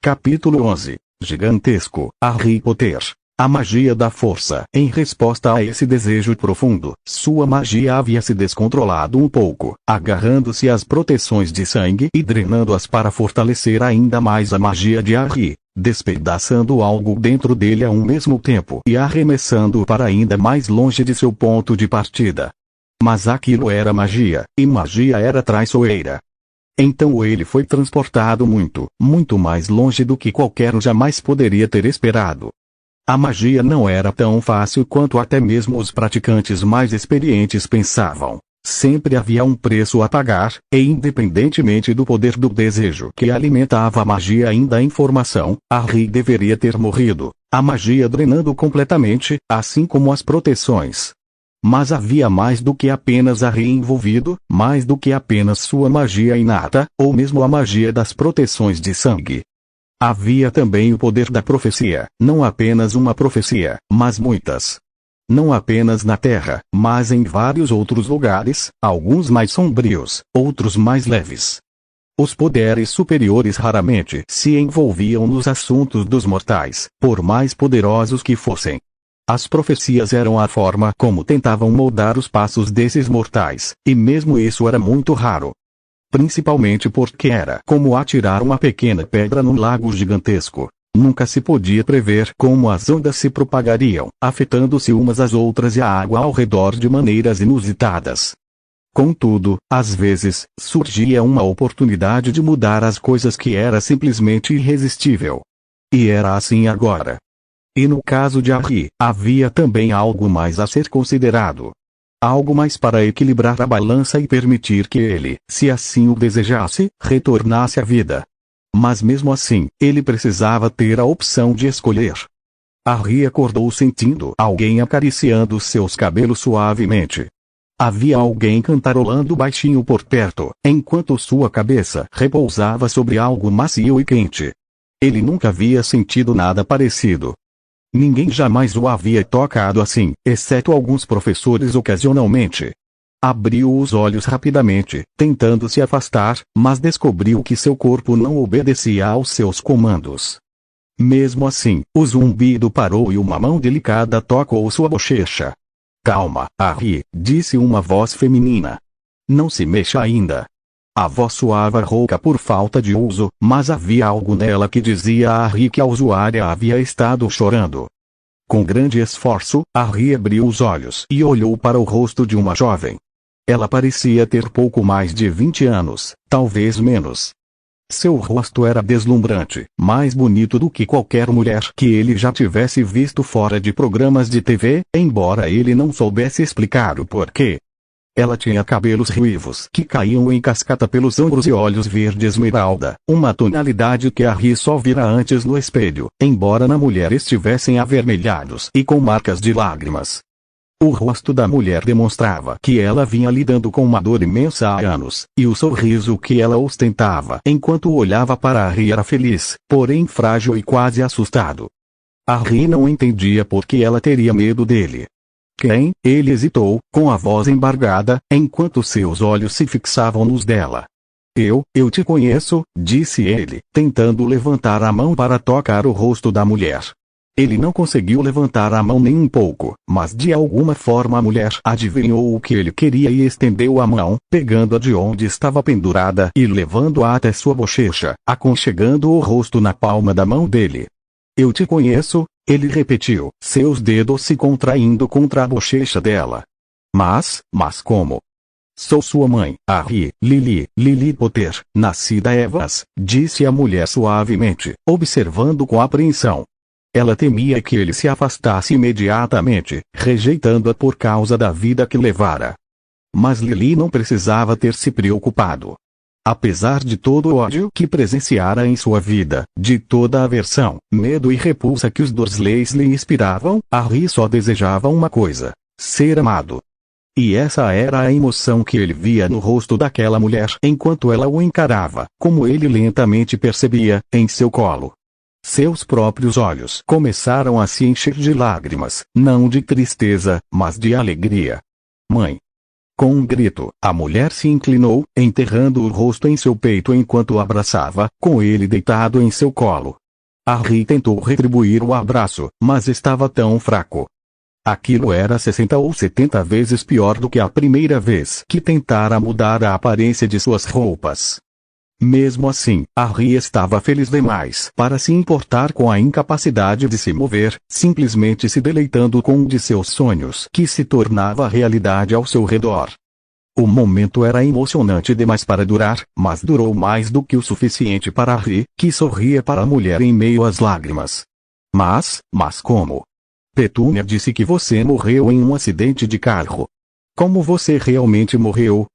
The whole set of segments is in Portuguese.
Capítulo 11. Gigantesco. Harry Potter. A magia da força. Em resposta a esse desejo profundo, sua magia havia se descontrolado um pouco, agarrando-se às proteções de sangue e drenando-as para fortalecer ainda mais a magia de Harry, despedaçando algo dentro dele ao mesmo tempo e arremessando-o para ainda mais longe de seu ponto de partida. Mas aquilo era magia, e magia era traiçoeira. Então ele foi transportado muito, muito mais longe do que qualquer um jamais poderia ter esperado. A magia não era tão fácil quanto até mesmo os praticantes mais experientes pensavam. Sempre havia um preço a pagar, e independentemente do poder do desejo que alimentava a magia ainda em formação, Harry deveria ter morrido, a magia drenando completamente, assim como as proteções. Mas havia mais do que apenas Harry envolvido, mais do que apenas sua magia inata, ou mesmo a magia das proteções de sangue. Havia também o poder da profecia, não apenas uma profecia, mas muitas. Não apenas na Terra, mas em vários outros lugares, alguns mais sombrios, outros mais leves. Os poderes superiores raramente se envolviam nos assuntos dos mortais, por mais poderosos que fossem. As profecias eram a forma como tentavam moldar os passos desses mortais, e mesmo isso era muito raro. Principalmente porque era como atirar uma pequena pedra num lago gigantesco. Nunca se podia prever como as ondas se propagariam, afetando-se umas às outras e a água ao redor de maneiras inusitadas. Contudo, às vezes, surgia uma oportunidade de mudar as coisas que era simplesmente irresistível. E era assim agora. E no caso de Harry, havia também algo mais a ser considerado. Algo mais para equilibrar a balança e permitir que ele, se assim o desejasse, retornasse à vida. Mas mesmo assim, ele precisava ter a opção de escolher. Harry acordou sentindo alguém acariciando seus cabelos suavemente. Havia alguém cantarolando baixinho por perto, enquanto sua cabeça repousava sobre algo macio e quente. Ele nunca havia sentido nada parecido. Ninguém jamais o havia tocado assim, exceto alguns professores ocasionalmente. Abriu os olhos rapidamente, tentando se afastar, mas descobriu que seu corpo não obedecia aos seus comandos. Mesmo assim, o zumbido parou e uma mão delicada tocou sua bochecha. "Calma, Harry", disse uma voz feminina. "Não se mexa ainda." A voz soava rouca por falta de uso, mas havia algo nela que dizia a Harry que a usuária havia estado chorando. Com grande esforço, Harry abriu os olhos e olhou para o rosto de uma jovem. Ela parecia ter pouco mais de 20 anos, talvez menos. Seu rosto era deslumbrante, mais bonito do que qualquer mulher que ele já tivesse visto fora de programas de TV, embora ele não soubesse explicar o porquê. Ela tinha cabelos ruivos que caíam em cascata pelos ombros e olhos verde esmeralda, uma tonalidade que Harry só vira antes no espelho, embora na mulher estivessem avermelhados e com marcas de lágrimas. O rosto da mulher demonstrava que ela vinha lidando com uma dor imensa há anos, e o sorriso que ela ostentava enquanto olhava para Harry era feliz, porém frágil e quase assustado. Harry não entendia por que ela teria medo dele. "Quem?", ele hesitou, com a voz embargada, enquanto seus olhos se fixavam nos dela. Eu te conheço", disse ele, tentando levantar a mão para tocar o rosto da mulher. Ele não conseguiu levantar a mão nem um pouco, mas de alguma forma a mulher adivinhou o que ele queria e estendeu a mão, pegando-a de onde estava pendurada e levando-a até sua bochecha, aconchegando o rosto na palma da mão dele. "Eu te conheço", ele repetiu, seus dedos se contraindo contra a bochecha dela. Mas como? "Sou sua mãe, Harry, Lily Potter, nascida Evans", disse a mulher suavemente, observando com apreensão. Ela temia que ele se afastasse imediatamente, rejeitando-a por causa da vida que levara. Mas Lily não precisava ter se preocupado. Apesar de todo o ódio que presenciara em sua vida, de toda a aversão, medo e repulsa que os Dursleys lhe inspiravam, Harry só desejava uma coisa: ser amado. E essa era a emoção que ele via no rosto daquela mulher enquanto ela o encarava, como ele lentamente percebia, em seu colo. Seus próprios olhos começaram a se encher de lágrimas, não de tristeza, mas de alegria. "Mãe." Com um grito, a mulher se inclinou, enterrando o rosto em seu peito enquanto o abraçava, com ele deitado em seu colo. Harry tentou retribuir o abraço, mas estava tão fraco. Aquilo era 60 ou 70 vezes pior do que a primeira vez que tentara mudar a aparência de suas roupas. Mesmo assim, Harry estava feliz demais para se importar com a incapacidade de se mover, simplesmente se deleitando com um de seus sonhos que se tornava realidade ao seu redor. O momento era emocionante demais para durar, mas durou mais do que o suficiente para Harry, que sorria para a mulher em meio às lágrimas. Mas como? Petúnia disse que você morreu em um acidente de carro. Como você realmente morreu?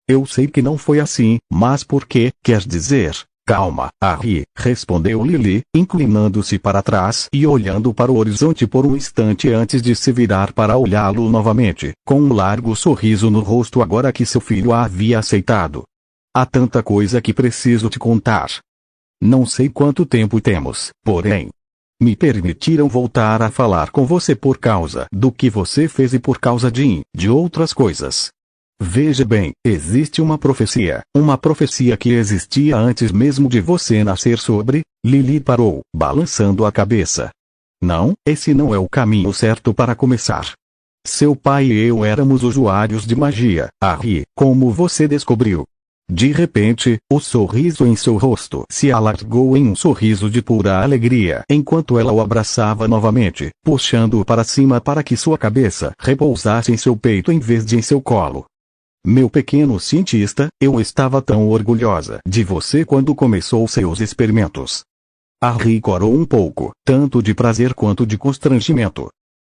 Eu sei que não foi assim, mas por que, quer dizer? Calma, Harry, respondeu Lily, inclinando-se para trás e olhando para o horizonte por um instante antes de se virar para olhá-lo novamente, com um largo sorriso no rosto agora que seu filho a havia aceitado. Há tanta coisa que preciso te contar. Não sei quanto tempo temos, porém, me permitiram voltar a falar com você por causa do que você fez e por causa de outras coisas. Veja bem, existe uma profecia que existia antes mesmo de você nascer sobre... Lily parou, balançando a cabeça. Não, esse não é o caminho certo para começar. Seu pai e eu éramos usuários de magia, Harry, como você descobriu. De repente, o sorriso em seu rosto se alargou em um sorriso de pura alegria enquanto ela o abraçava novamente, puxando-o para cima para que sua cabeça repousasse em seu peito em vez de em seu colo. Meu pequeno cientista, eu estava tão orgulhosa de você quando começou seus experimentos. Harry corou um pouco, tanto de prazer quanto de constrangimento.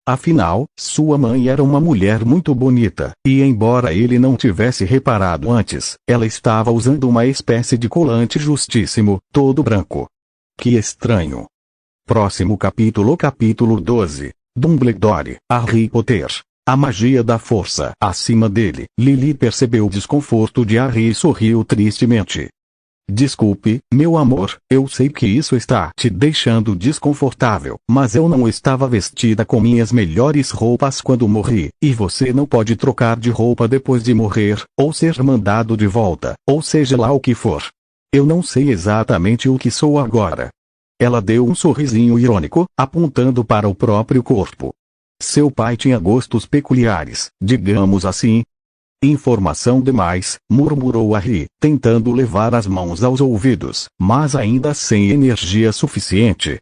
Afinal, sua mãe era uma mulher muito bonita, e embora ele não tivesse reparado antes, ela estava usando uma espécie de colante justíssimo, todo branco. Que estranho. Próximo capítulo. Capítulo 12. Dumbledore, Harry Potter. A magia da força. Acima dele, Lily percebeu o desconforto de Harry e sorriu tristemente. Desculpe, meu amor, eu sei que isso está te deixando desconfortável, mas eu não estava vestida com minhas melhores roupas quando morri, e você não pode trocar de roupa depois de morrer, ou ser mandado de volta, ou seja lá o que for. Eu não sei exatamente o que sou agora. Ela deu um sorrisinho irônico, apontando para o próprio corpo. Seu pai tinha gostos peculiares, digamos assim. Informação demais, murmurou Harry, tentando levar as mãos aos ouvidos, mas ainda sem energia suficiente.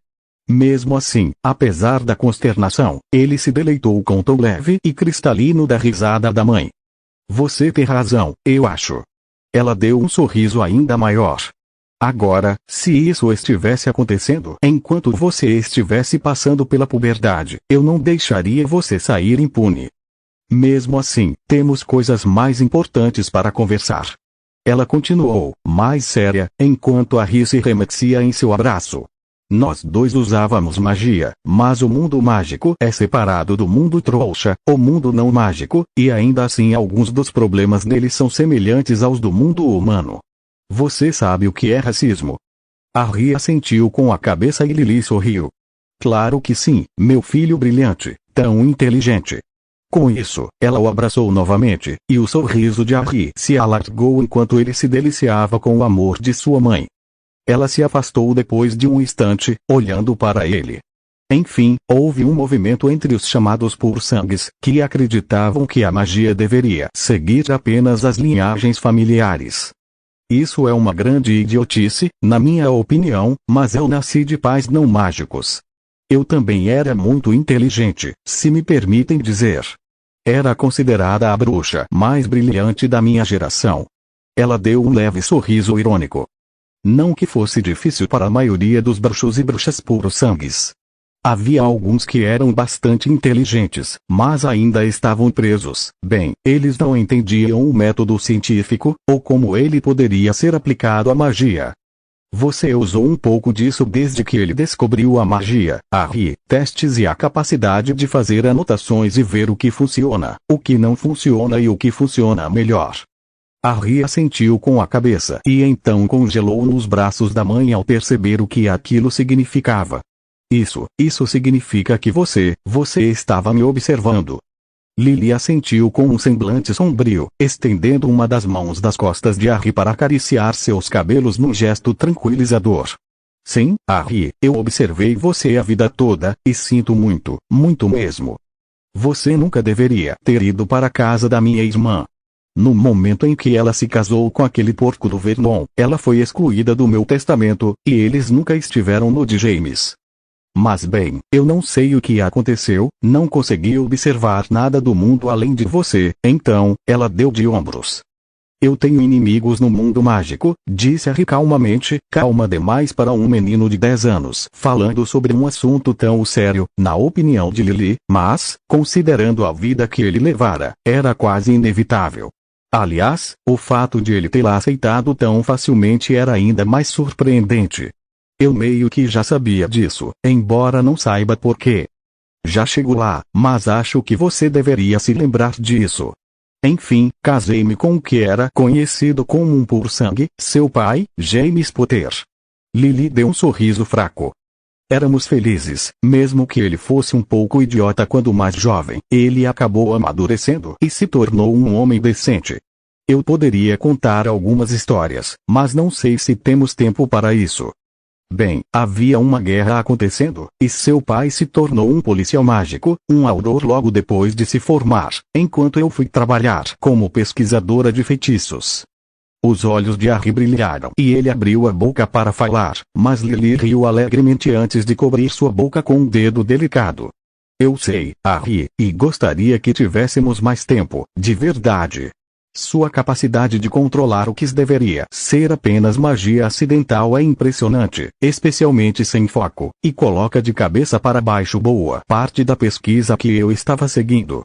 Mesmo assim, apesar da consternação, ele se deleitou com o tom leve e cristalino da risada da mãe. Você tem razão, eu acho. Ela deu um sorriso ainda maior. Agora, se isso estivesse acontecendo enquanto você estivesse passando pela puberdade, eu não deixaria você sair impune. Mesmo assim, temos coisas mais importantes para conversar. Ela continuou, mais séria, enquanto Harry se remetia em seu abraço. Nós dois usávamos magia, mas o mundo mágico é separado do mundo trouxa, o mundo não mágico, e ainda assim alguns dos problemas nele são semelhantes aos do mundo humano. Você sabe o que é racismo? Harry assentiu com a cabeça e Lily sorriu. Claro que sim, meu filho brilhante, tão inteligente. Com isso, ela o abraçou novamente, e o sorriso de Harry se alargou enquanto ele se deliciava com o amor de sua mãe. Ela se afastou depois de um instante, olhando para ele. Enfim, houve um movimento entre os chamados pur-sangues, que acreditavam que a magia deveria seguir apenas as linhagens familiares. Isso é uma grande idiotice, na minha opinião, mas eu nasci de pais não mágicos. Eu também era muito inteligente, se me permitem dizer. Era considerada a bruxa mais brilhante da minha geração. Ela deu um leve sorriso irônico. Não que fosse difícil para a maioria dos bruxos e bruxas puro-sangues. Havia alguns que eram bastante inteligentes, mas ainda estavam presos. Bem, eles não entendiam o método científico, ou como ele poderia ser aplicado à magia. Você usou um pouco disso desde que ele descobriu a magia, Harry, testes e a capacidade de fazer anotações e ver o que funciona, o que não funciona e o que funciona melhor. Harry assentiu com a cabeça e então congelou nos braços da mãe ao perceber o que aquilo significava. Isso significa que você estava me observando. Lily assentiu com um semblante sombrio, estendendo uma das mãos das costas de Harry para acariciar seus cabelos num gesto tranquilizador. Sim, Harry, eu observei você a vida toda, e sinto muito, muito mesmo. Você nunca deveria ter ido para a casa da minha irmã. No momento em que ela se casou com aquele porco do Vernon, ela foi excluída do meu testamento, e eles nunca estiveram no de James. Mas bem, eu não sei o que aconteceu, não consegui observar nada do mundo além de você, então, ela deu de ombros. Eu tenho inimigos no mundo mágico, disse Harry calmamente, calma demais para um menino de 10 anos falando sobre um assunto tão sério, na opinião de Lily, mas, considerando a vida que ele levara, era quase inevitável. Aliás, o fato de ele tê-la aceitado tão facilmente era ainda mais surpreendente. Eu meio que já sabia disso, embora não saiba por quê. Já chego lá, mas acho que você deveria se lembrar disso. Enfim, casei-me com o que era conhecido como um puro-sangue, seu pai, James Potter. Lily deu um sorriso fraco. Éramos felizes, mesmo que ele fosse um pouco idiota quando mais jovem, ele acabou amadurecendo e se tornou um homem decente. Eu poderia contar algumas histórias, mas não sei se temos tempo para isso. Bem, havia uma guerra acontecendo, e seu pai se tornou um policial mágico, um auror logo depois de se formar, enquanto eu fui trabalhar como pesquisadora de feitiços. Os olhos de Harry brilharam e ele abriu a boca para falar, mas Lily riu alegremente antes de cobrir sua boca com um dedo delicado. Eu sei, Harry, e gostaria que tivéssemos mais tempo, de verdade. Sua capacidade de controlar o que deveria ser apenas magia acidental é impressionante, especialmente sem foco, e coloca de cabeça para baixo boa parte da pesquisa que eu estava seguindo.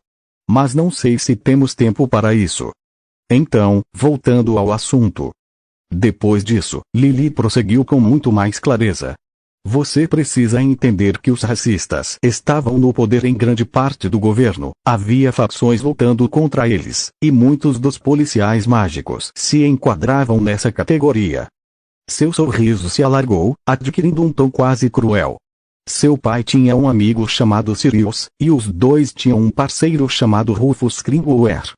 Mas não sei se temos tempo para isso. Então, voltando ao assunto. Depois disso, Lily prosseguiu com muito mais clareza. Você precisa entender que os racistas estavam no poder em grande parte do governo, havia facções lutando contra eles, e muitos dos policiais mágicos se enquadravam nessa categoria. Seu sorriso se alargou, adquirindo um tom quase cruel. Seu pai tinha um amigo chamado Sirius, e os dois tinham um parceiro chamado Rufus Kringlewer.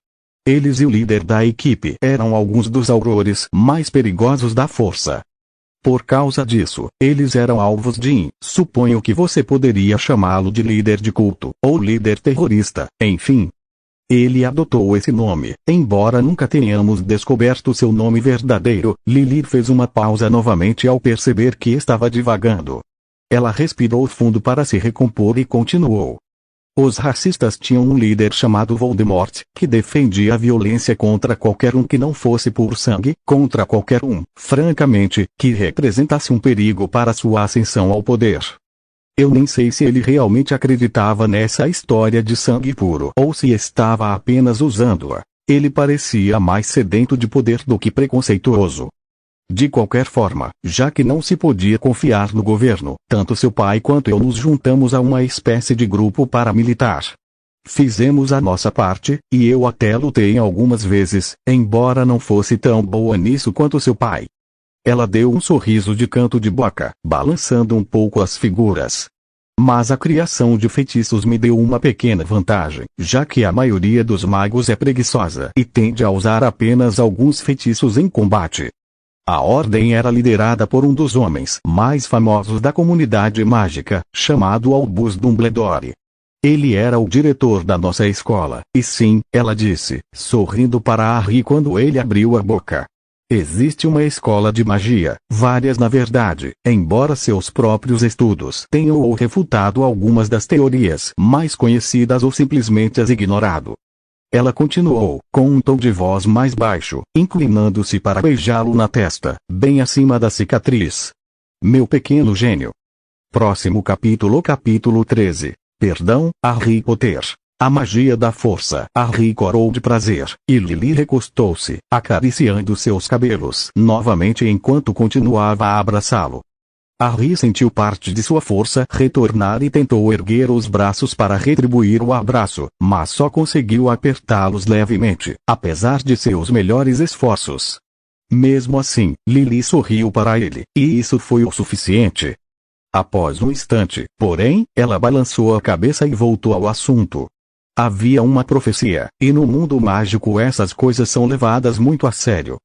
Eles e o líder da equipe eram alguns dos aurores mais perigosos da força. Por causa disso, eles eram alvos de, suponho que você poderia chamá-lo de líder de culto, ou líder terrorista, enfim. Ele adotou esse nome, embora nunca tenhamos descoberto seu nome verdadeiro. Lily fez uma pausa novamente ao perceber que estava divagando. Ela respirou fundo para se recompor e continuou. Os racistas tinham um líder chamado Voldemort, que defendia a violência contra qualquer um que não fosse por sangue, contra qualquer um, francamente, que representasse um perigo para sua ascensão ao poder. Eu nem sei se ele realmente acreditava nessa história de sangue puro ou se estava apenas usando-a. Ele parecia mais sedento de poder do que preconceituoso. De qualquer forma, já que não se podia confiar no governo, tanto seu pai quanto eu nos juntamos a uma espécie de grupo paramilitar. Fizemos a nossa parte, e eu até lutei algumas vezes, embora não fosse tão boa nisso quanto seu pai. Ela deu um sorriso de canto de boca, balançando um pouco as figuras. Mas a criação de feitiços me deu uma pequena vantagem, já que a maioria dos magos é preguiçosa e tende a usar apenas alguns feitiços em combate. A ordem era liderada por um dos homens mais famosos da comunidade mágica, chamado Albus Dumbledore. Ele era o diretor da nossa escola, e sim, ela disse, sorrindo para Harry quando ele abriu a boca. Existe uma escola de magia, várias na verdade, embora seus próprios estudos tenham ou refutado algumas das teorias mais conhecidas ou simplesmente as ignorado. Ela continuou, com um tom de voz mais baixo, inclinando-se para beijá-lo na testa, bem acima da cicatriz. Meu pequeno gênio. Próximo capítulo. Capítulo 13. Perdão, Harry Potter. A magia da força. Harry corou de prazer, e Lily recostou-se, acariciando seus cabelos novamente enquanto continuava a abraçá-lo. Harry sentiu parte de sua força retornar e tentou erguer os braços para retribuir o abraço, mas só conseguiu apertá-los levemente, apesar de seus melhores esforços. Mesmo assim, Lily sorriu para ele, e isso foi o suficiente. Após um instante, porém, ela balançou a cabeça e voltou ao assunto. Havia uma profecia, e no mundo mágico essas coisas são levadas muito a sério.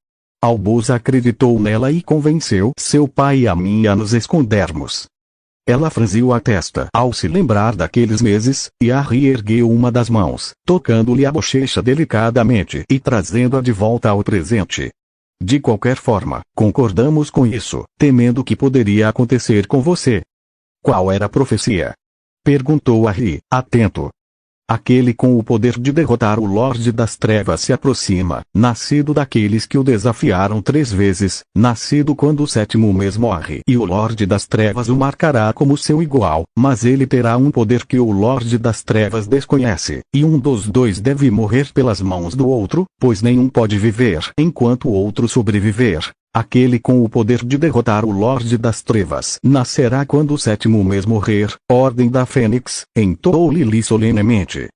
Albus acreditou nela e convenceu seu pai e a mim a nos escondermos. Ela franziu a testa ao se lembrar daqueles meses, e Harry ergueu uma das mãos, tocando-lhe a bochecha delicadamente e trazendo-a de volta ao presente. De qualquer forma, concordamos com isso, temendo que poderia acontecer com você. Qual era a profecia? Perguntou Harry, atento. Aquele com o poder de derrotar o Lorde das Trevas se aproxima, nascido daqueles que o desafiaram 3 vezes, nascido quando o 7º mês morre. E o Lorde das Trevas o marcará como seu igual, mas ele terá um poder que o Lorde das Trevas desconhece, e um dos dois deve morrer pelas mãos do outro, pois nenhum pode viver enquanto o outro sobreviver. Aquele com o poder de derrotar o Lorde das Trevas nascerá quando o 7º mês morrer. Ordem da Fênix, entoou Lily solenemente.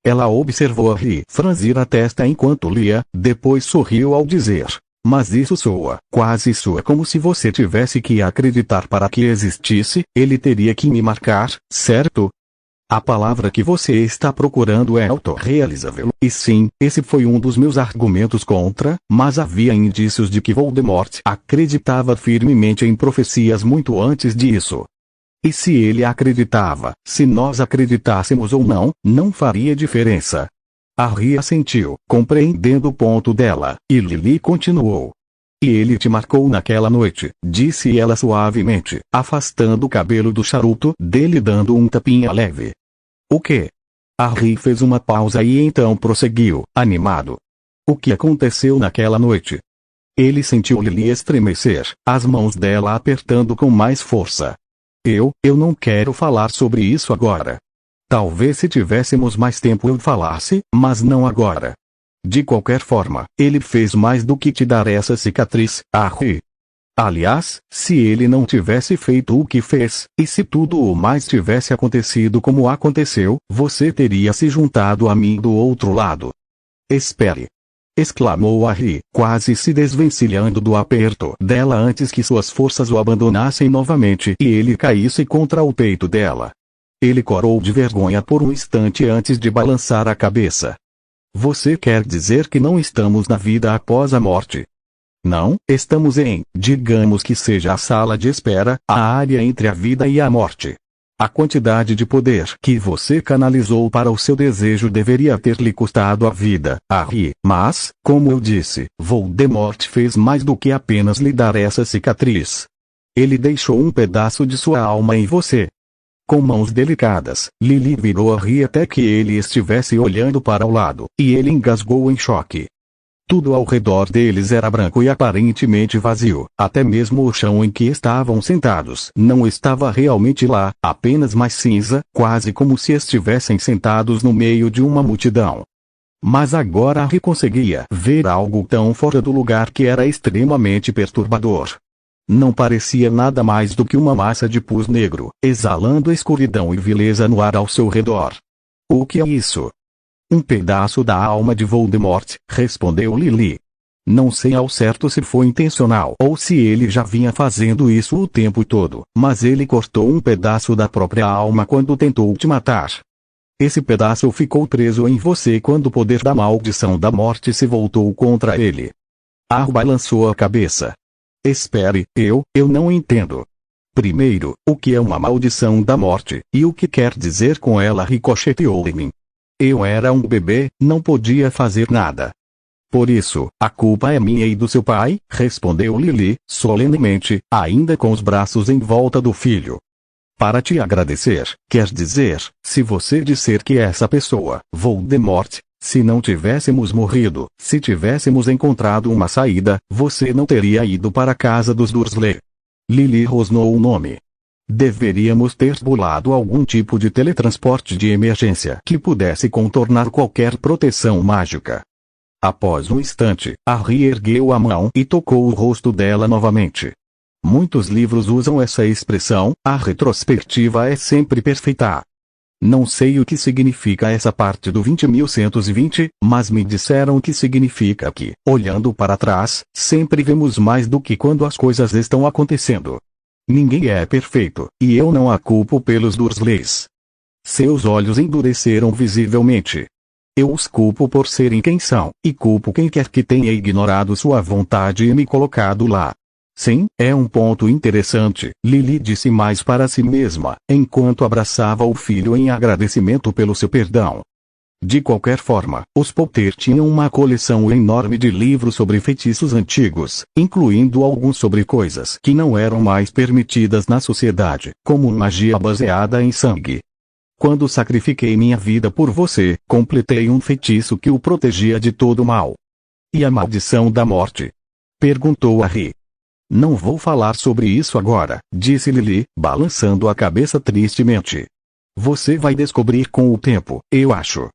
Ela observou Harry franzir a testa enquanto lia, depois sorriu ao dizer: mas isso quase soa como se você tivesse que acreditar para que existisse, ele teria que me marcar, certo? A palavra que você está procurando é autorrealizável. E sim, esse foi um dos meus argumentos contra, mas havia indícios de que Voldemort acreditava firmemente em profecias muito antes disso. E se ele acreditava, se nós acreditássemos ou não, não faria diferença. Harry assentiu, compreendendo o ponto dela, e Lily continuou. E ele te marcou naquela noite, disse ela suavemente, afastando o cabelo do charuto dele e dando um tapinha leve. O quê? Harry fez uma pausa e então prosseguiu, animado. O que aconteceu naquela noite? Ele sentiu Lily estremecer, as mãos dela apertando com mais força. Eu não quero falar sobre isso agora. Talvez se tivéssemos mais tempo eu falasse, mas não agora. De qualquer forma, ele fez mais do que te dar essa cicatriz, Harry. Aliás, se ele não tivesse feito o que fez, e se tudo o mais tivesse acontecido como aconteceu, você teria se juntado a mim do outro lado. Espere! Exclamou Harry, quase se desvencilhando do aperto dela antes que suas forças o abandonassem novamente e ele caísse contra o peito dela. Ele corou de vergonha por um instante antes de balançar a cabeça. Você quer dizer que não estamos na vida após a morte? Não, estamos digamos que seja a sala de espera, a área entre a vida e a morte. A quantidade de poder que você canalizou para o seu desejo deveria ter lhe custado a vida, Harry, mas, como eu disse, Voldemort fez mais do que apenas lhe dar essa cicatriz. Ele deixou um pedaço de sua alma em você. Com mãos delicadas, Lily virou Harry até que ele estivesse olhando para o lado, e ele engasgou em choque. Tudo ao redor deles era branco e aparentemente vazio, até mesmo o chão em que estavam sentados não estava realmente lá, apenas mais cinza, quase como se estivessem sentados no meio de uma multidão. Mas agora Harry conseguia ver algo tão fora do lugar que era extremamente perturbador. Não parecia nada mais do que uma massa de pus negro, exalando escuridão e vileza no ar ao seu redor. O que é isso? Um pedaço da alma de Voldemort, respondeu Lily. Não sei ao certo se foi intencional ou se ele já vinha fazendo isso o tempo todo, mas ele cortou um pedaço da própria alma quando tentou te matar. Esse pedaço ficou preso em você quando o poder da maldição da morte se voltou contra ele. Harry balançou a cabeça. Espere, eu não entendo. Primeiro, o que é uma maldição da morte, e o que quer dizer com ela ricocheteou em mim. Eu era um bebê, não podia fazer nada. Por isso, a culpa é minha e do seu pai, respondeu Lily, solenemente, ainda com os braços em volta do filho. Para te agradecer, quer dizer, se você disser que essa pessoa, Voldemort, se não tivéssemos morrido, se tivéssemos encontrado uma saída, você não teria ido para a casa dos Dursley. Lily rosnou o nome. Deveríamos ter bolado algum tipo de teletransporte de emergência que pudesse contornar qualquer proteção mágica. Após um instante, Harry ergueu a mão e tocou o rosto dela novamente. Muitos livros usam essa expressão, a retrospectiva é sempre perfeita. Não sei o que significa essa parte do 20.120, mas me disseram que significa que, olhando para trás, sempre vemos mais do que quando as coisas estão acontecendo. Ninguém é perfeito, e eu não a culpo pelos Dursleys. Seus olhos endureceram visivelmente. Eu os culpo por serem quem são, e culpo quem quer que tenha ignorado sua vontade e me colocado lá. Sim, é um ponto interessante, Lily disse mais para si mesma, enquanto abraçava o filho em agradecimento pelo seu perdão. De qualquer forma, os Potter tinham uma coleção enorme de livros sobre feitiços antigos, incluindo alguns sobre coisas que não eram mais permitidas na sociedade, como magia baseada em sangue. Quando sacrifiquei minha vida por você, completei um feitiço que o protegia de todo mal. E a maldição da morte? Perguntou Harry. Não vou falar sobre isso agora, disse Lily, balançando a cabeça tristemente. Você vai descobrir com o tempo, eu acho.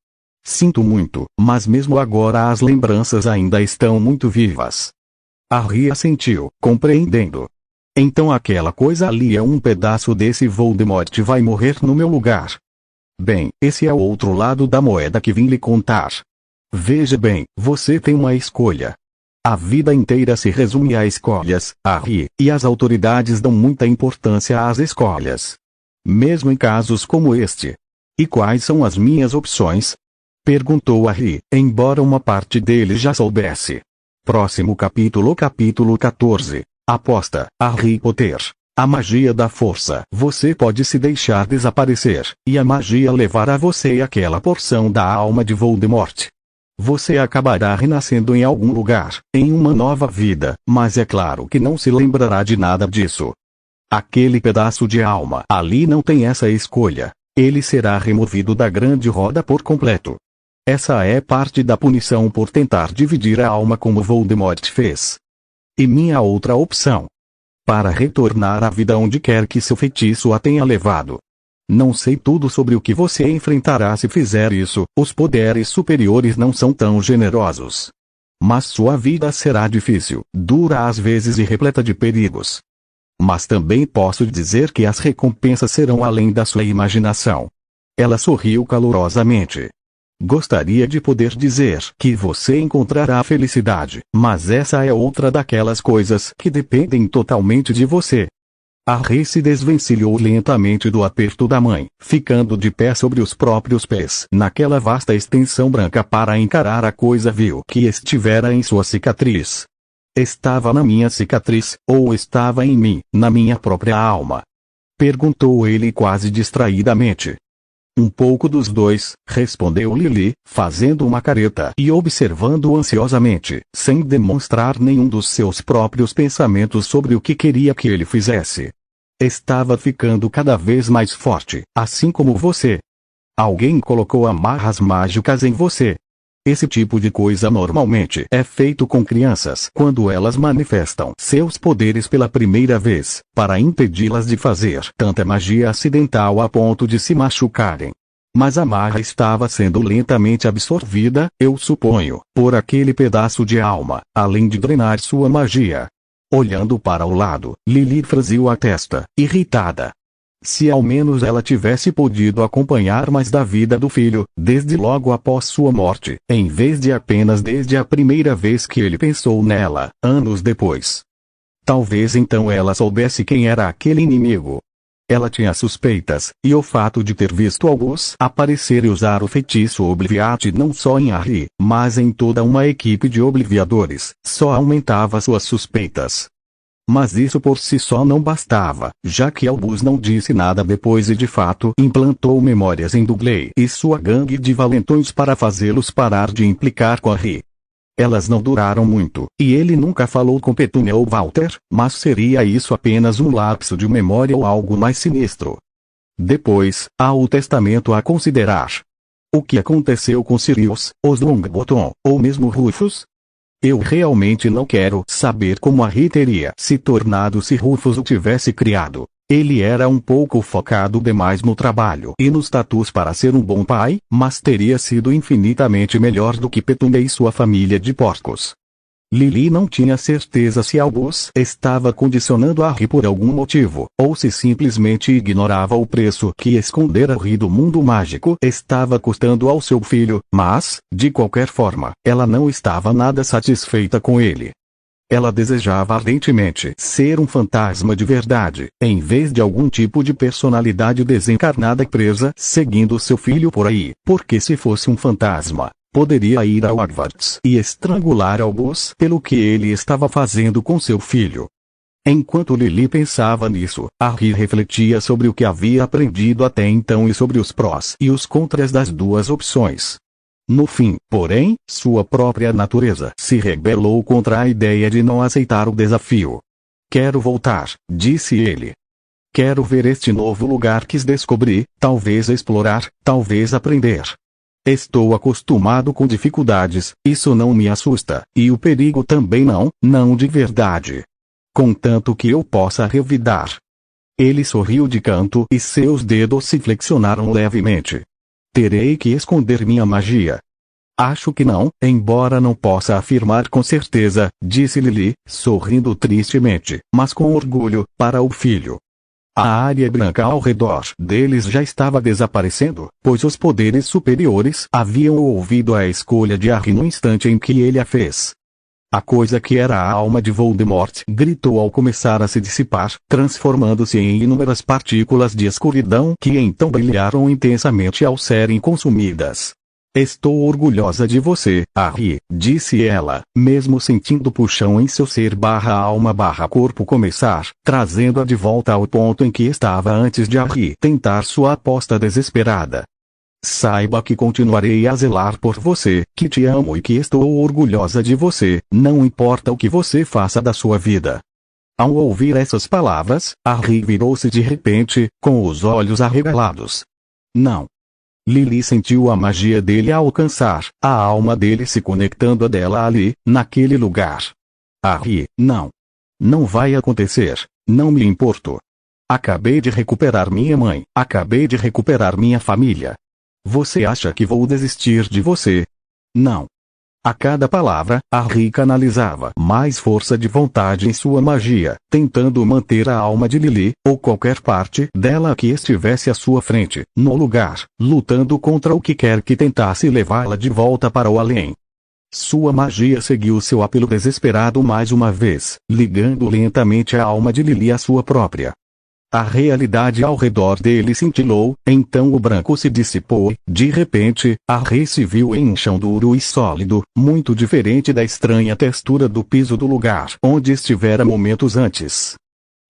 Sinto muito, mas mesmo agora as lembranças ainda estão muito vivas. Harry assentiu, compreendendo. Então aquela coisa ali é um pedaço desse Voldemort vai morrer no meu lugar. Bem, esse é o outro lado da moeda que vim lhe contar. Veja bem, você tem uma escolha. A vida inteira se resume a escolhas, Harry, e as autoridades dão muita importância às escolhas. Mesmo em casos como este. E quais são as minhas opções? Perguntou Harry, embora uma parte dele já soubesse. Próximo capítulo 14. Aposta, Harry Potter. A magia da força. Você pode se deixar desaparecer, e a magia levará você àquela porção da alma de Voldemort. Você acabará renascendo em algum lugar, em uma nova vida, mas é claro que não se lembrará de nada disso. Aquele pedaço de alma ali não tem essa escolha. Ele será removido da grande roda por completo. Essa é parte da punição por tentar dividir a alma como Voldemort fez. E minha outra opção? Para retornar à vida onde quer que seu feitiço a tenha levado. Não sei tudo sobre o que você enfrentará se fizer isso, os poderes superiores não são tão generosos. Mas sua vida será difícil, dura às vezes e repleta de perigos. Mas também posso dizer que as recompensas serão além da sua imaginação. Ela sorriu calorosamente. Gostaria de poder dizer que você encontrará a felicidade, mas essa é outra daquelas coisas que dependem totalmente de você. Harry se desvencilhou lentamente do aperto da mãe, ficando de pé sobre os próprios pés naquela vasta extensão branca para encarar a coisa vil que estivera em sua cicatriz. Estava na minha cicatriz, ou estava em mim, na minha própria alma? Perguntou ele quase distraidamente. Um pouco dos dois, respondeu Lily, fazendo uma careta e observando ansiosamente, sem demonstrar nenhum dos seus próprios pensamentos sobre o que queria que ele fizesse. Estava ficando cada vez mais forte, assim como você. Alguém colocou amarras mágicas em você. Esse tipo de coisa normalmente é feito com crianças quando elas manifestam seus poderes pela primeira vez, para impedi-las de fazer tanta magia acidental a ponto de se machucarem. Mas a marra estava sendo lentamente absorvida, eu suponho, por aquele pedaço de alma, além de drenar sua magia. Olhando para o lado, Lily franziu a testa, irritada. Se ao menos ela tivesse podido acompanhar mais da vida do filho, desde logo após sua morte, em vez de apenas desde a primeira vez que ele pensou nela, anos depois. Talvez então ela soubesse quem era aquele inimigo. Ela tinha suspeitas, e o fato de ter visto Albus aparecer e usar o feitiço Obliviate não só em Harry, mas em toda uma equipe de Obliviadores, só aumentava suas suspeitas. Mas isso por si só não bastava, já que Albus não disse nada depois e de fato implantou memórias em Dudley e sua gangue de valentões para fazê-los parar de implicar com Harry. Elas não duraram muito, e ele nunca falou com Petunia ou Walter, mas seria isso apenas um lapso de memória ou algo mais sinistro. Depois, há o testamento a considerar. O que aconteceu com Sirius, os Longbottom, ou mesmo Rufus? Eu realmente não quero saber como Harry teria se tornado se Rufus o tivesse criado. Ele era um pouco focado demais no trabalho e nos tatus para ser um bom pai, mas teria sido infinitamente melhor do que Petunia e sua família de porcos. Lily não tinha certeza se Albus estava condicionando Harry por algum motivo, ou se simplesmente ignorava o preço que esconder Harry do mundo mágico estava custando ao seu filho, mas, de qualquer forma, ela não estava nada satisfeita com ele. Ela desejava ardentemente ser um fantasma de verdade, em vez de algum tipo de personalidade desencarnada presa seguindo seu filho por aí, porque se fosse um fantasma, poderia ir a Hogwarts e estrangular Albus pelo que ele estava fazendo com seu filho. Enquanto Lily pensava nisso, Harry refletia sobre o que havia aprendido até então e sobre os prós e os contras das duas opções. No fim, porém, sua própria natureza se rebelou contra a ideia de não aceitar o desafio. Quero voltar, disse ele. Quero ver este novo lugar que descobri, talvez explorar, talvez aprender. Estou acostumado com dificuldades, isso não me assusta, e o perigo também não de verdade. Contanto que eu possa revidar. Ele sorriu de canto e seus dedos se flexionaram levemente. Terei que esconder minha magia. Acho que não, embora não possa afirmar com certeza, disse Lily, sorrindo tristemente, mas com orgulho, para o filho. A área branca ao redor deles já estava desaparecendo, pois os poderes superiores haviam ouvido a escolha de Harry no instante em que ele a fez. A coisa que era a alma de Voldemort gritou ao começar a se dissipar, transformando-se em inúmeras partículas de escuridão que então brilharam intensamente ao serem consumidas. Estou orgulhosa de você, Harry, disse ela, mesmo sentindo puxão em seu ser /alma/corpo começar, trazendo-a de volta ao ponto em que estava antes de Harry tentar sua aposta desesperada. Saiba que continuarei a zelar por você, que te amo e que estou orgulhosa de você, não importa o que você faça da sua vida. Ao ouvir essas palavras, Harry virou-se de repente, com os olhos arregalados. Não. Lily sentiu a magia dele a alcançar, a alma dele se conectando a dela ali, naquele lugar. Harry, não. Não vai acontecer, não me importo. Acabei de recuperar minha mãe, acabei de recuperar minha família. Você acha que vou desistir de você? Não. A cada palavra, Harry canalizava mais força de vontade em sua magia, tentando manter a alma de Lily, ou qualquer parte dela que estivesse à sua frente, no lugar, lutando contra o que quer que tentasse levá-la de volta para o além. Sua magia seguiu seu apelo desesperado mais uma vez, ligando lentamente a alma de Lily à sua própria. A realidade ao redor dele cintilou, então o branco se dissipou e, de repente, Harry se viu em um chão duro e sólido, muito diferente da estranha textura do piso do lugar onde estivera momentos antes.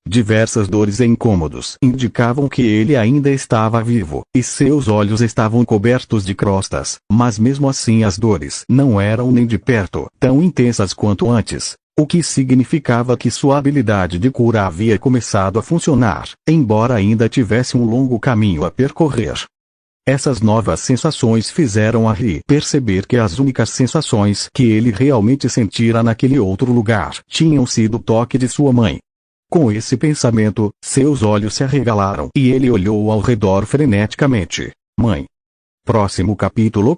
Diversas dores e incômodos indicavam que ele ainda estava vivo, e seus olhos estavam cobertos de crostas, mas mesmo assim as dores não eram nem de perto tão intensas quanto antes. O que significava que sua habilidade de cura havia começado a funcionar, embora ainda tivesse um longo caminho a percorrer. Essas novas sensações fizeram Harry perceber que as únicas sensações que ele realmente sentira naquele outro lugar tinham sido o toque de sua mãe. Com esse pensamento, seus olhos se arregalaram e ele olhou ao redor freneticamente. Mãe. Próximo capítulo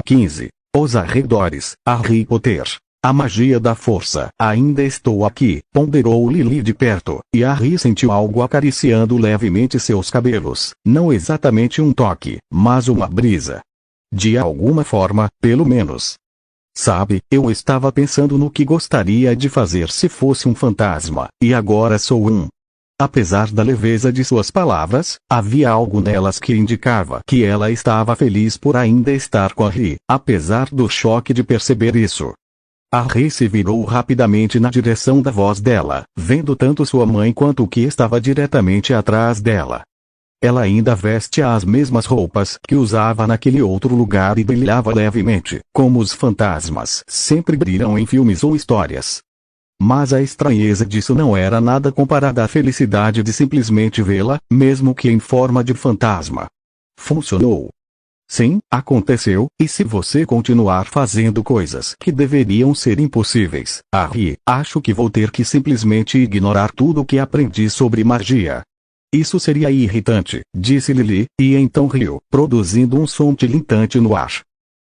15. Os arredores, Harry Potter. A magia da força. Ainda estou aqui, ponderou Lily de perto, e Harry sentiu algo acariciando levemente seus cabelos, não exatamente um toque, mas uma brisa. De alguma forma, pelo menos. Sabe, eu estava pensando no que gostaria de fazer se fosse um fantasma, e agora sou um. Apesar da leveza de suas palavras, havia algo nelas que indicava que ela estava feliz por ainda estar com Harry, apesar do choque de perceber isso. Harry se virou rapidamente na direção da voz dela, vendo tanto sua mãe quanto o que estava diretamente atrás dela. Ela ainda veste as mesmas roupas que usava naquele outro lugar e brilhava levemente, como os fantasmas sempre brilham em filmes ou histórias. Mas a estranheza disso não era nada comparada à felicidade de simplesmente vê-la, mesmo que em forma de fantasma. Funcionou. Sim, aconteceu, e se você continuar fazendo coisas que deveriam ser impossíveis, Harry, acho que vou ter que simplesmente ignorar tudo o que aprendi sobre magia. Isso seria irritante, disse Lily, e então riu, produzindo um som tilintante no ar.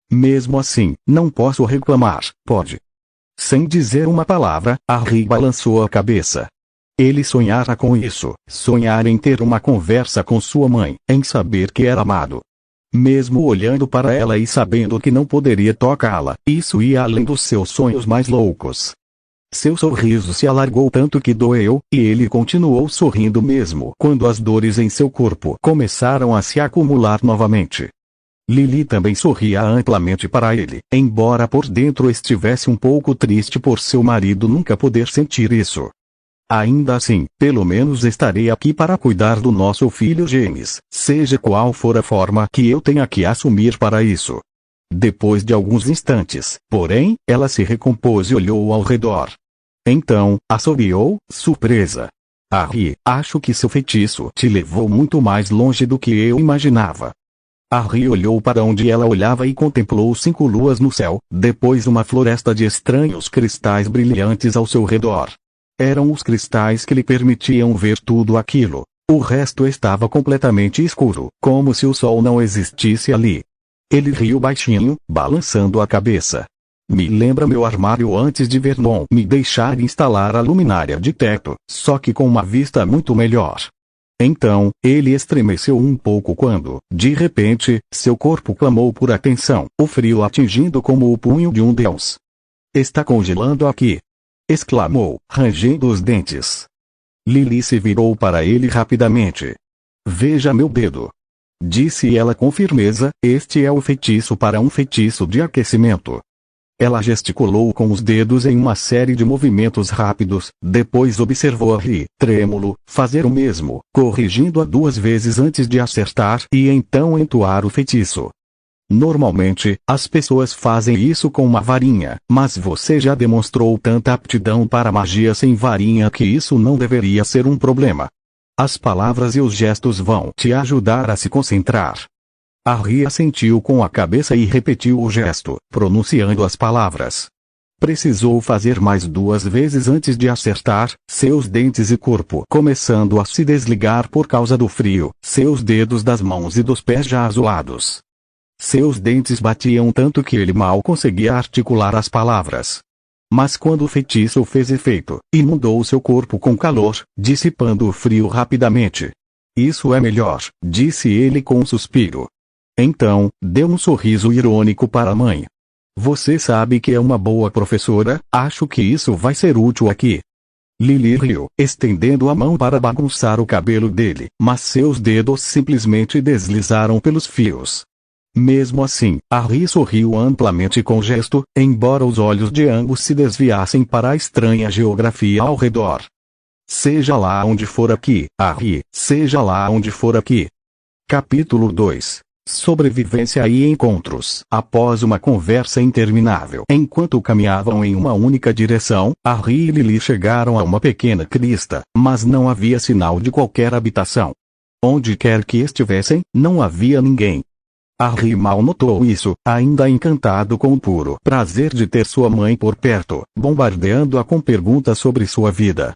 Mesmo assim, não posso reclamar, pode? Sem dizer uma palavra, Harry balançou a cabeça. Ele sonhara com isso, sonhar em ter uma conversa com sua mãe, em saber que era amado. Mesmo olhando para ela e sabendo que não poderia tocá-la, isso ia além dos seus sonhos mais loucos. Seu sorriso se alargou tanto que doeu, e ele continuou sorrindo mesmo quando as dores em seu corpo começaram a se acumular novamente. Lily também sorria amplamente para ele, embora por dentro estivesse um pouco triste por seu marido nunca poder sentir isso. Ainda assim, pelo menos estarei aqui para cuidar do nosso filho James, seja qual for a forma que eu tenha que assumir para isso. Depois de alguns instantes, porém, ela se recompôs e olhou ao redor. Então, assobiou, surpresa. Harry, acho que seu feitiço te levou muito mais longe do que eu imaginava. Harry olhou para onde ela olhava e contemplou 5 luas no céu, depois uma floresta de estranhos cristais brilhantes ao seu redor. Eram os cristais que lhe permitiam ver tudo aquilo. O resto estava completamente escuro, como se o sol não existisse ali. Ele riu baixinho, balançando a cabeça. Me lembra meu armário antes de Vernon me deixar instalar a luminária de teto, só que com uma vista muito melhor. Então, ele estremeceu um pouco quando, de repente, seu corpo clamou por atenção, o frio atingindo como o punho de um deus. Está congelando aqui! Exclamou, rangendo os dentes. Lily se virou para ele rapidamente. Veja meu dedo. Disse ela com firmeza, este é o feitiço para um feitiço de aquecimento. Ela gesticulou com os dedos em uma série de movimentos rápidos, depois observou Harry, trêmulo, fazer o mesmo, corrigindo-a 2 vezes antes de acertar e então entoar o feitiço. Normalmente, as pessoas fazem isso com uma varinha, mas você já demonstrou tanta aptidão para magia sem varinha que isso não deveria ser um problema. As palavras e os gestos vão te ajudar a se concentrar. Harry assentiu com a cabeça e repetiu o gesto, pronunciando as palavras. Precisou fazer mais 2 vezes antes de acertar, seus dentes e corpo começando a se desligar por causa do frio, seus dedos das mãos e dos pés já azulados. Seus dentes batiam tanto que ele mal conseguia articular as palavras. Mas quando o feitiço fez efeito, inundou seu corpo com calor, dissipando o frio rapidamente. Isso é melhor, disse ele com um suspiro. Então, deu um sorriso irônico para a mãe. Você sabe que é uma boa professora, acho que isso vai ser útil aqui. Lily riu, estendendo a mão para bagunçar o cabelo dele, mas seus dedos simplesmente deslizaram pelos fios. Mesmo assim, Harry sorriu amplamente com gesto, embora os olhos de ambos se desviassem para a estranha geografia ao redor. Seja lá onde for aqui, Harry, seja lá onde for aqui. Capítulo 2. Sobrevivência e encontros. Após uma conversa interminável, enquanto caminhavam em uma única direção, Harry e Lily chegaram a uma pequena crista, mas não havia sinal de qualquer habitação. Onde quer que estivessem, não havia ninguém. Harry mal notou isso, ainda encantado com o puro prazer de ter sua mãe por perto, bombardeando-a com perguntas sobre sua vida.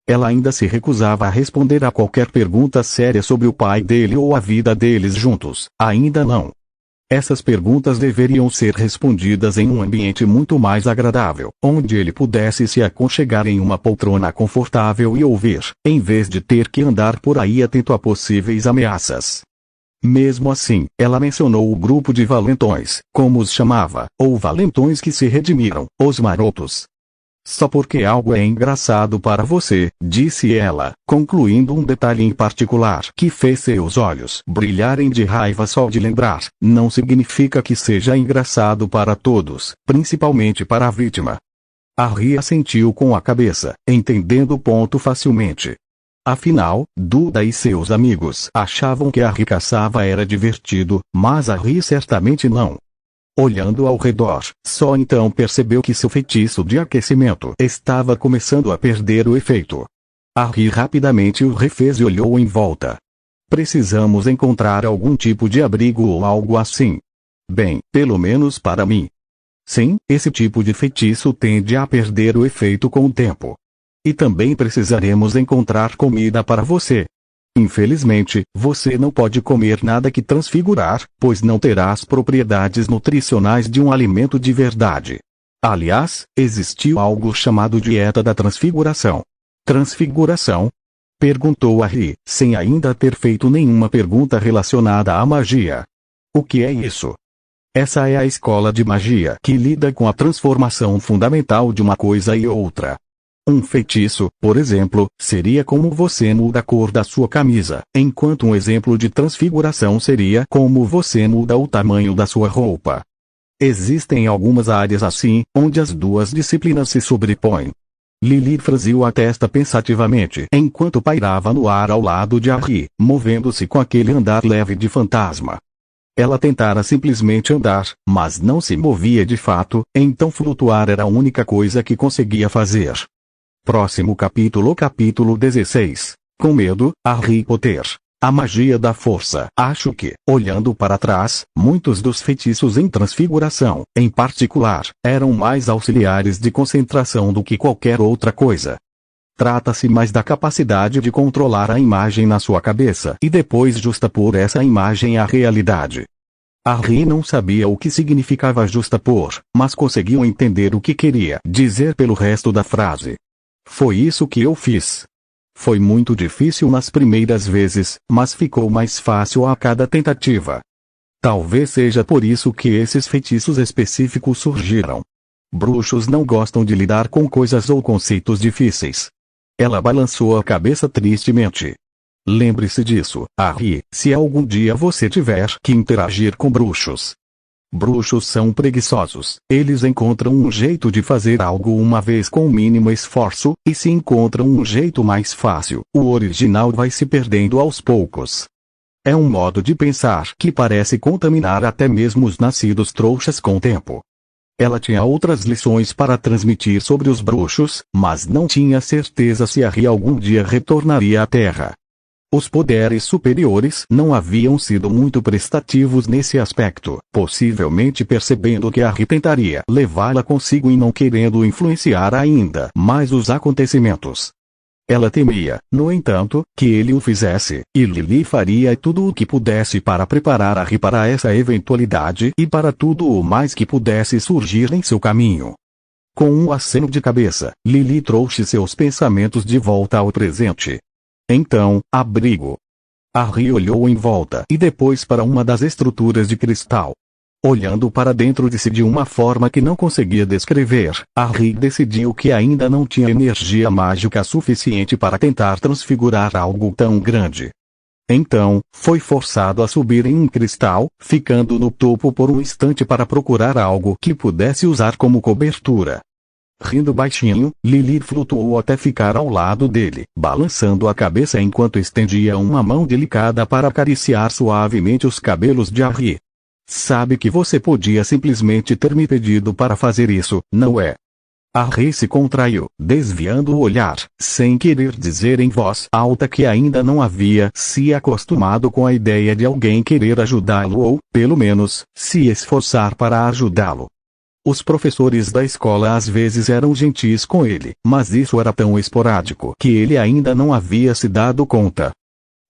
Ela ainda se recusava a responder a qualquer pergunta séria sobre o pai dele ou a vida deles juntos, ainda não. Essas perguntas deveriam ser respondidas em um ambiente muito mais agradável, onde ele pudesse se aconchegar em uma poltrona confortável e ouvir, em vez de ter que andar por aí atento a possíveis ameaças. Mesmo assim, ela mencionou o grupo de valentões, como os chamava, ou valentões que se redimiram, os marotos. Só porque algo é engraçado para você, disse ela, concluindo um detalhe em particular que fez seus olhos brilharem de raiva só de lembrar, não significa que seja engraçado para todos, principalmente para a vítima. Harry assentiu com a cabeça, entendendo o ponto facilmente. Afinal, Duda e seus amigos achavam que Harry caçava era divertido, mas Harry certamente não. Olhando ao redor, só então percebeu que seu feitiço de aquecimento estava começando a perder o efeito. Harry rapidamente o refez e olhou em volta. Precisamos encontrar algum tipo de abrigo ou algo assim. Bem, pelo menos para mim. Sim, esse tipo de feitiço tende a perder o efeito com o tempo. E também precisaremos encontrar comida para você. Infelizmente, você não pode comer nada que transfigurar, pois não terá as propriedades nutricionais de um alimento de verdade. Aliás, existiu algo chamado dieta da transfiguração. Transfiguração? Perguntou Harry, sem ainda ter feito nenhuma pergunta relacionada à magia. O que é isso? Essa é a escola de magia que lida com a transformação fundamental de uma coisa e outra. Um feitiço, por exemplo, seria como você muda a cor da sua camisa, enquanto um exemplo de transfiguração seria como você muda o tamanho da sua roupa. Existem algumas áreas assim, onde as duas disciplinas se sobrepõem. Lily franziu a testa pensativamente enquanto pairava no ar ao lado de Harry, movendo-se com aquele andar leve de fantasma. Ela tentara simplesmente andar, mas não se movia de fato, então flutuar era a única coisa que conseguia fazer. Próximo capítulo. Capítulo 16. Com medo, Harry Potter. A magia da força. Acho que, olhando para trás, muitos dos feitiços em transfiguração, em particular, eram mais auxiliares de concentração do que qualquer outra coisa. Trata-se mais da capacidade de controlar a imagem na sua cabeça e depois justapor essa imagem à realidade. Harry não sabia o que significava justapor, mas conseguiu entender o que queria dizer pelo resto da frase. Foi isso que eu fiz. Foi muito difícil nas primeiras vezes, mas ficou mais fácil a cada tentativa. Talvez seja por isso que esses feitiços específicos surgiram. Bruxos não gostam de lidar com coisas ou conceitos difíceis. Ela balançou a cabeça tristemente. Lembre-se disso, Harry, se algum dia você tiver que interagir com bruxos. Bruxos são preguiçosos, eles encontram um jeito de fazer algo uma vez com o mínimo esforço, e se encontram um jeito mais fácil, o original vai se perdendo aos poucos. É um modo de pensar que parece contaminar até mesmo os nascidos trouxas com o tempo. Ela tinha outras lições para transmitir sobre os bruxos, mas não tinha certeza se Harry algum dia retornaria à Terra. Os poderes superiores não haviam sido muito prestativos nesse aspecto, possivelmente percebendo que Harry tentaria levá-la consigo e não querendo influenciar ainda mais os acontecimentos. Ela temia, no entanto, que ele o fizesse, e Lily faria tudo o que pudesse para preparar Harry para essa eventualidade e para tudo o mais que pudesse surgir em seu caminho. Com um aceno de cabeça, Lily trouxe seus pensamentos de volta ao presente. Então, abrigo. Harry olhou em volta e depois para uma das estruturas de cristal. Olhando para dentro de si de uma forma que não conseguia descrever, Harry decidiu que ainda não tinha energia mágica suficiente para tentar transfigurar algo tão grande. Então, foi forçado a subir em um cristal, ficando no topo por um instante para procurar algo que pudesse usar como cobertura. Rindo baixinho, Lily flutuou até ficar ao lado dele, balançando a cabeça enquanto estendia uma mão delicada para acariciar suavemente os cabelos de Harry. Sabe que você podia simplesmente ter me pedido para fazer isso, não é? Harry se contraiu, desviando o olhar, sem querer dizer em voz alta que ainda não havia se acostumado com a ideia de alguém querer ajudá-lo ou, pelo menos, se esforçar para ajudá-lo. Os professores da escola às vezes eram gentis com ele, mas isso era tão esporádico que ele ainda não havia se dado conta.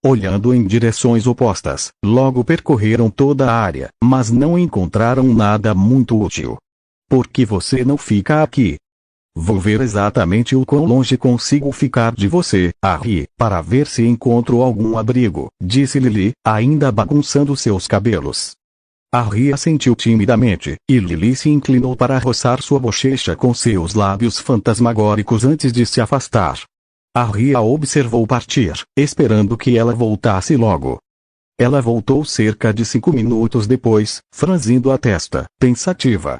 Olhando em direções opostas, logo percorreram toda a área, mas não encontraram nada muito útil. Por que você não fica aqui? Vou ver exatamente o quão longe consigo ficar de você, Harry, para ver se encontro algum abrigo, disse Lily, ainda bagunçando seus cabelos. Harry assentiu timidamente, e Lily se inclinou para roçar sua bochecha com seus lábios fantasmagóricos antes de se afastar. Harry a observou partir, esperando que ela voltasse logo. Ela voltou cerca de 5 minutos depois, franzindo a testa, pensativa.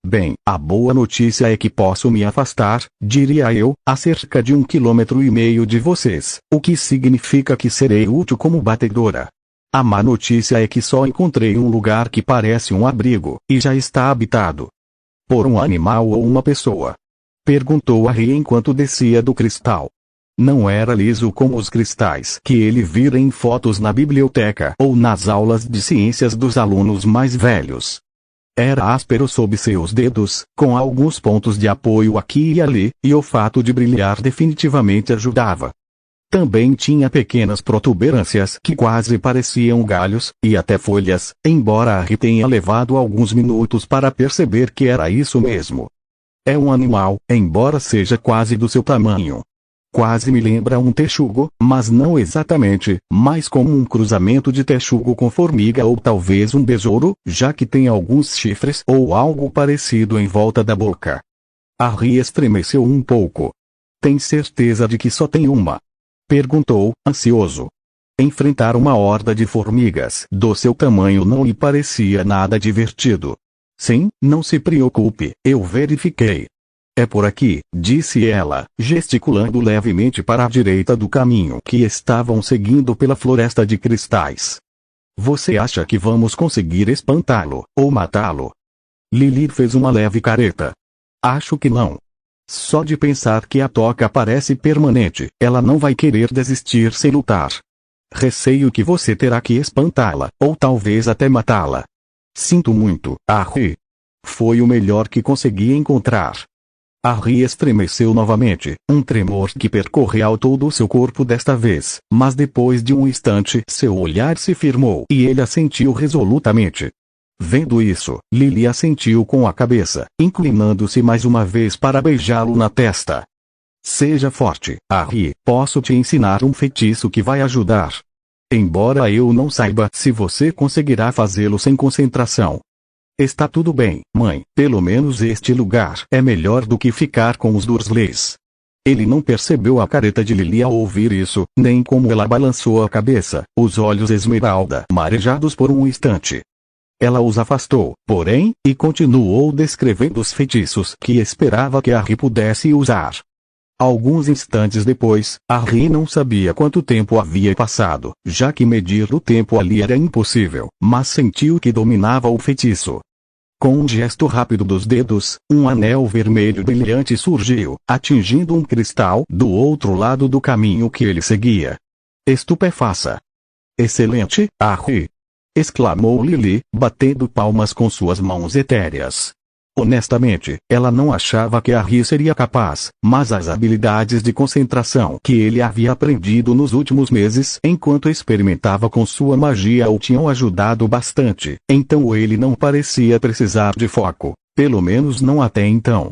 Bem, a boa notícia é que posso me afastar, diria eu, a cerca de 1,5 km de vocês, o que significa que serei útil como batedora. A má notícia é que só encontrei um lugar que parece um abrigo, e já está habitado. Por um animal ou uma pessoa? Perguntou Harry enquanto descia do cristal. Não era liso como os cristais que ele vira em fotos na biblioteca ou nas aulas de ciências dos alunos mais velhos. Era áspero sob seus dedos, com alguns pontos de apoio aqui e ali, e o fato de brilhar definitivamente ajudava. Também tinha pequenas protuberâncias que quase pareciam galhos, e até folhas, embora Harry tenha levado alguns minutos para perceber que era isso mesmo. É um animal, embora seja quase do seu tamanho. Quase me lembra um texugo, mas não exatamente, mais como um cruzamento de texugo com formiga ou talvez um besouro, já que tem alguns chifres ou algo parecido em volta da boca. Harry estremeceu um pouco. Tem certeza de que só tem uma? Perguntou, ansioso. Enfrentar uma horda de formigas do seu tamanho não lhe parecia nada divertido. Sim, não se preocupe, eu verifiquei. É por aqui, disse ela, gesticulando levemente para a direita do caminho que estavam seguindo pela floresta de cristais. Você acha que vamos conseguir espantá-lo, ou matá-lo? Lily fez uma leve careta. Acho que não. Só de pensar que a toca parece permanente, ela não vai querer desistir sem lutar. Receio que você terá que espantá-la, ou talvez até matá-la. Sinto muito, Harry. Foi o melhor que consegui encontrar. Harry estremeceu novamente, um tremor que percorreu todo o seu corpo desta vez, mas depois de um instante seu olhar se firmou e ele assentiu resolutamente. Vendo isso, Lily assentiu com a cabeça, inclinando-se mais uma vez para beijá-lo na testa. Seja forte, Harry, posso te ensinar um feitiço que vai ajudar. Embora eu não saiba se você conseguirá fazê-lo sem concentração. Está tudo bem, mãe, pelo menos este lugar é melhor do que ficar com os Dursleys. Ele não percebeu a careta de Lily ao ouvir isso, nem como ela balançou a cabeça, os olhos esmeralda marejados por um instante. Ela os afastou, porém, e continuou descrevendo os feitiços que esperava que Harry pudesse usar. Alguns instantes depois, Harry não sabia quanto tempo havia passado, já que medir o tempo ali era impossível, mas sentiu que dominava o feitiço. Com um gesto rápido dos dedos, um anel vermelho brilhante surgiu, atingindo um cristal do outro lado do caminho que ele seguia. Estupefaça! Excelente, Harry! Exclamou Lily, batendo palmas com suas mãos etéreas. Honestamente, ela não achava que Harry seria capaz, mas as habilidades de concentração que ele havia aprendido nos últimos meses enquanto experimentava com sua magia o tinham ajudado bastante, então ele não parecia precisar de foco, pelo menos não até então.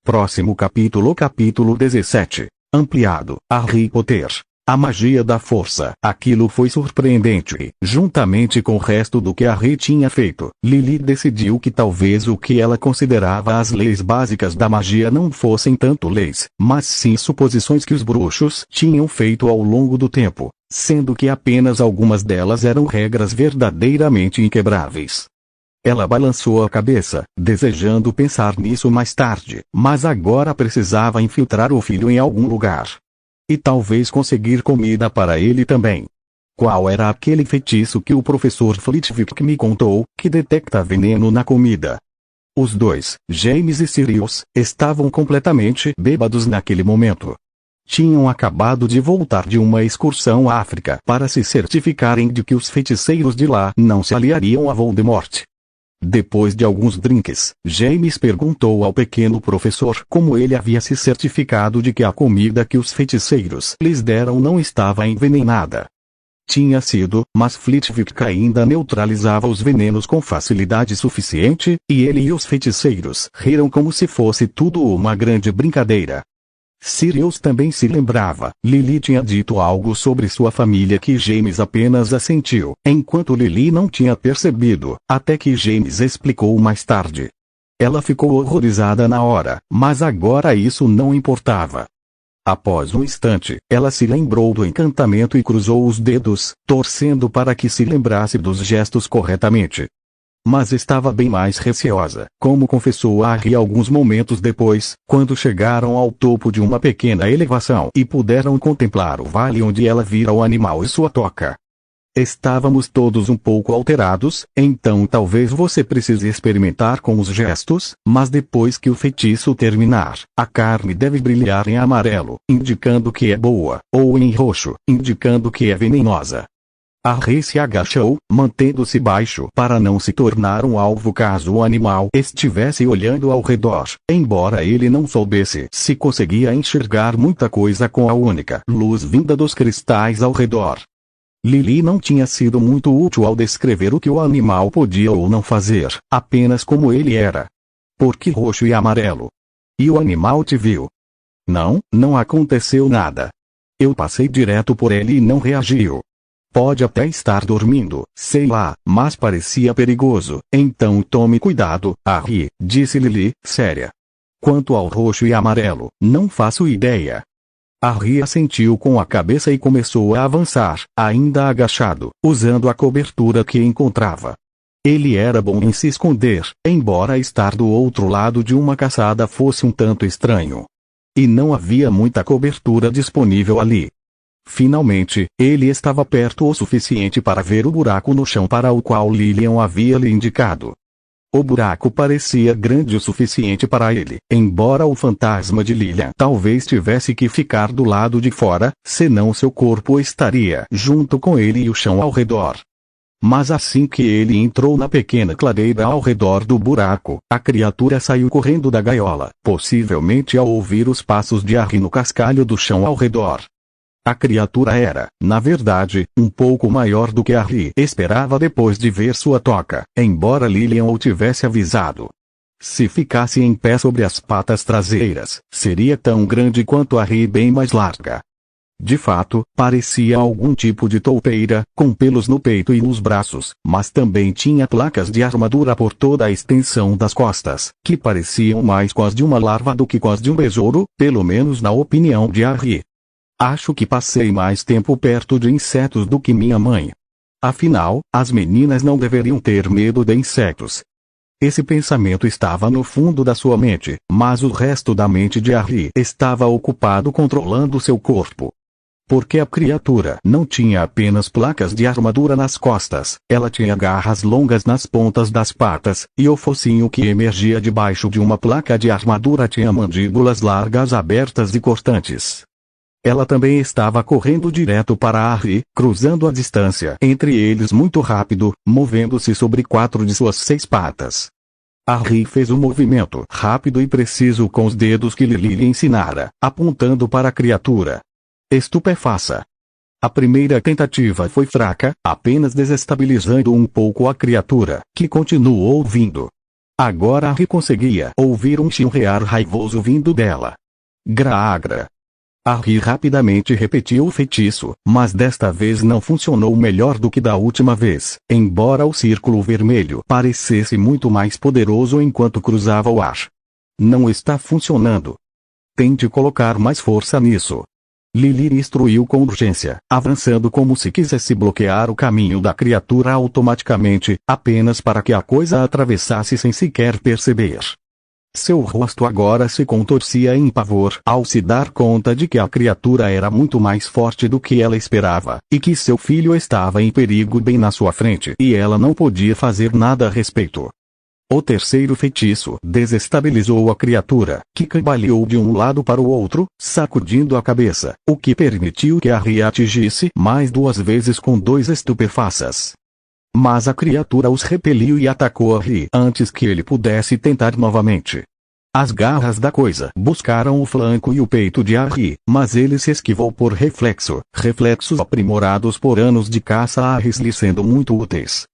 Próximo capítulo. Capítulo 17. Ampliado. Harry Potter. A magia da força. Aquilo foi surpreendente. Juntamente com o resto do que Harry tinha feito, Lily decidiu que talvez o que ela considerava as leis básicas da magia não fossem tanto leis, mas sim suposições que os bruxos tinham feito ao longo do tempo, sendo que apenas algumas delas eram regras verdadeiramente inquebráveis. Ela balançou a cabeça, desejando pensar nisso mais tarde, mas agora precisava infiltrar o filho em algum lugar. E talvez conseguir comida para ele também. Qual era aquele feitiço que o professor Flitwick me contou, que detecta veneno na comida? Os dois, James e Sirius, estavam completamente bêbados naquele momento. Tinham acabado de voltar de uma excursão à África para se certificarem de que os feiticeiros de lá não se aliariam a Voldemort. Depois de alguns drinks, James perguntou ao pequeno professor como ele havia se certificado de que a comida que os feiticeiros lhes deram não estava envenenada. Tinha sido, mas Flitwick ainda neutralizava os venenos com facilidade suficiente, e ele e os feiticeiros riram como se fosse tudo uma grande brincadeira. Sirius também se lembrava. Lily tinha dito algo sobre sua família que James apenas assentiu, enquanto Lily não tinha percebido, até que James explicou mais tarde. Ela ficou horrorizada na hora, mas agora isso não importava. Após um instante, ela se lembrou do encantamento e cruzou os dedos, torcendo para que se lembrasse dos gestos corretamente. Mas estava bem mais receosa, como confessou a Harry alguns momentos depois, quando chegaram ao topo de uma pequena elevação e puderam contemplar o vale onde ela vira o animal e sua toca. Estávamos todos um pouco alterados, então talvez você precise experimentar com os gestos, mas depois que o feitiço terminar, a carne deve brilhar em amarelo, indicando que é boa, ou em roxo, indicando que é venenosa. Harry se agachou, mantendo-se baixo para não se tornar um alvo caso o animal estivesse olhando ao redor, embora ele não soubesse se conseguia enxergar muita coisa com a única luz vinda dos cristais ao redor. Lily não tinha sido muito útil ao descrever o que o animal podia ou não fazer, apenas como ele era. Por que roxo e amarelo? E o animal te viu. Não aconteceu nada. Eu passei direto por ele e não reagiu. Pode até estar dormindo, sei lá, mas parecia perigoso. Então tome cuidado, Harry, disse Lily, séria. Quanto ao roxo e amarelo, não faço ideia. Harry assentiu com a cabeça e começou a avançar, ainda agachado, usando a cobertura que encontrava. Ele era bom em se esconder, embora estar do outro lado de uma caçada fosse um tanto estranho. E não havia muita cobertura disponível ali. Finalmente, ele estava perto o suficiente para ver o buraco no chão para o qual Lilian havia lhe indicado. O buraco parecia grande o suficiente para ele, embora o fantasma de Lilian talvez tivesse que ficar do lado de fora, senão seu corpo estaria junto com ele e o chão ao redor. Mas assim que ele entrou na pequena clareira ao redor do buraco, a criatura saiu correndo da gaiola, possivelmente ao ouvir os passos de Harry no cascalho do chão ao redor. A criatura era, na verdade, um pouco maior do que Harry esperava depois de ver sua toca, embora Lilian o tivesse avisado. Se ficasse em pé sobre as patas traseiras, seria tão grande quanto Harry e bem mais larga. De fato, parecia algum tipo de toupeira, com pelos no peito e nos braços, mas também tinha placas de armadura por toda a extensão das costas, que pareciam mais com as de uma larva do que com as de um besouro, pelo menos na opinião de Harry. Acho que passei mais tempo perto de insetos do que minha mãe. Afinal, as meninas não deveriam ter medo de insetos. Esse pensamento estava no fundo da sua mente, mas o resto da mente de Harry estava ocupado controlando seu corpo. Porque a criatura não tinha apenas placas de armadura nas costas, ela tinha garras longas nas pontas das patas, e o focinho que emergia debaixo de uma placa de armadura tinha mandíbulas largas abertas e cortantes. Ela também estava correndo direto para Harry, cruzando a distância entre eles muito rápido, movendo-se sobre 4 de suas 6 patas. Harry fez um movimento rápido e preciso com os dedos que Lily lhe ensinara, apontando para a criatura. Estupefaça. A primeira tentativa foi fraca, apenas desestabilizando um pouco a criatura, que continuou vindo. Agora Harry conseguia ouvir um chilrear raivoso vindo dela. Graagra. Harry rapidamente repetiu o feitiço, mas desta vez não funcionou melhor do que da última vez, embora o círculo vermelho parecesse muito mais poderoso enquanto cruzava o ar. Não está funcionando. Tente colocar mais força nisso. Lily instruiu com urgência, avançando como se quisesse bloquear o caminho da criatura automaticamente, apenas para que a coisa a atravessasse sem sequer perceber. Seu rosto agora se contorcia em pavor ao se dar conta de que a criatura era muito mais forte do que ela esperava, e que seu filho estava em perigo bem na sua frente e ela não podia fazer nada a respeito. O terceiro feitiço desestabilizou a criatura, que cambaleou de um lado para o outro, sacudindo a cabeça, o que permitiu que Harry a atingisse mais 2 vezes com 2 estupefaças. Mas a criatura os repeliu e atacou Harry antes que ele pudesse tentar novamente. As garras da coisa buscaram o flanco e o peito de Harry, mas ele se esquivou por reflexos aprimorados por anos de caça a Harry lhe sendo muito úteis.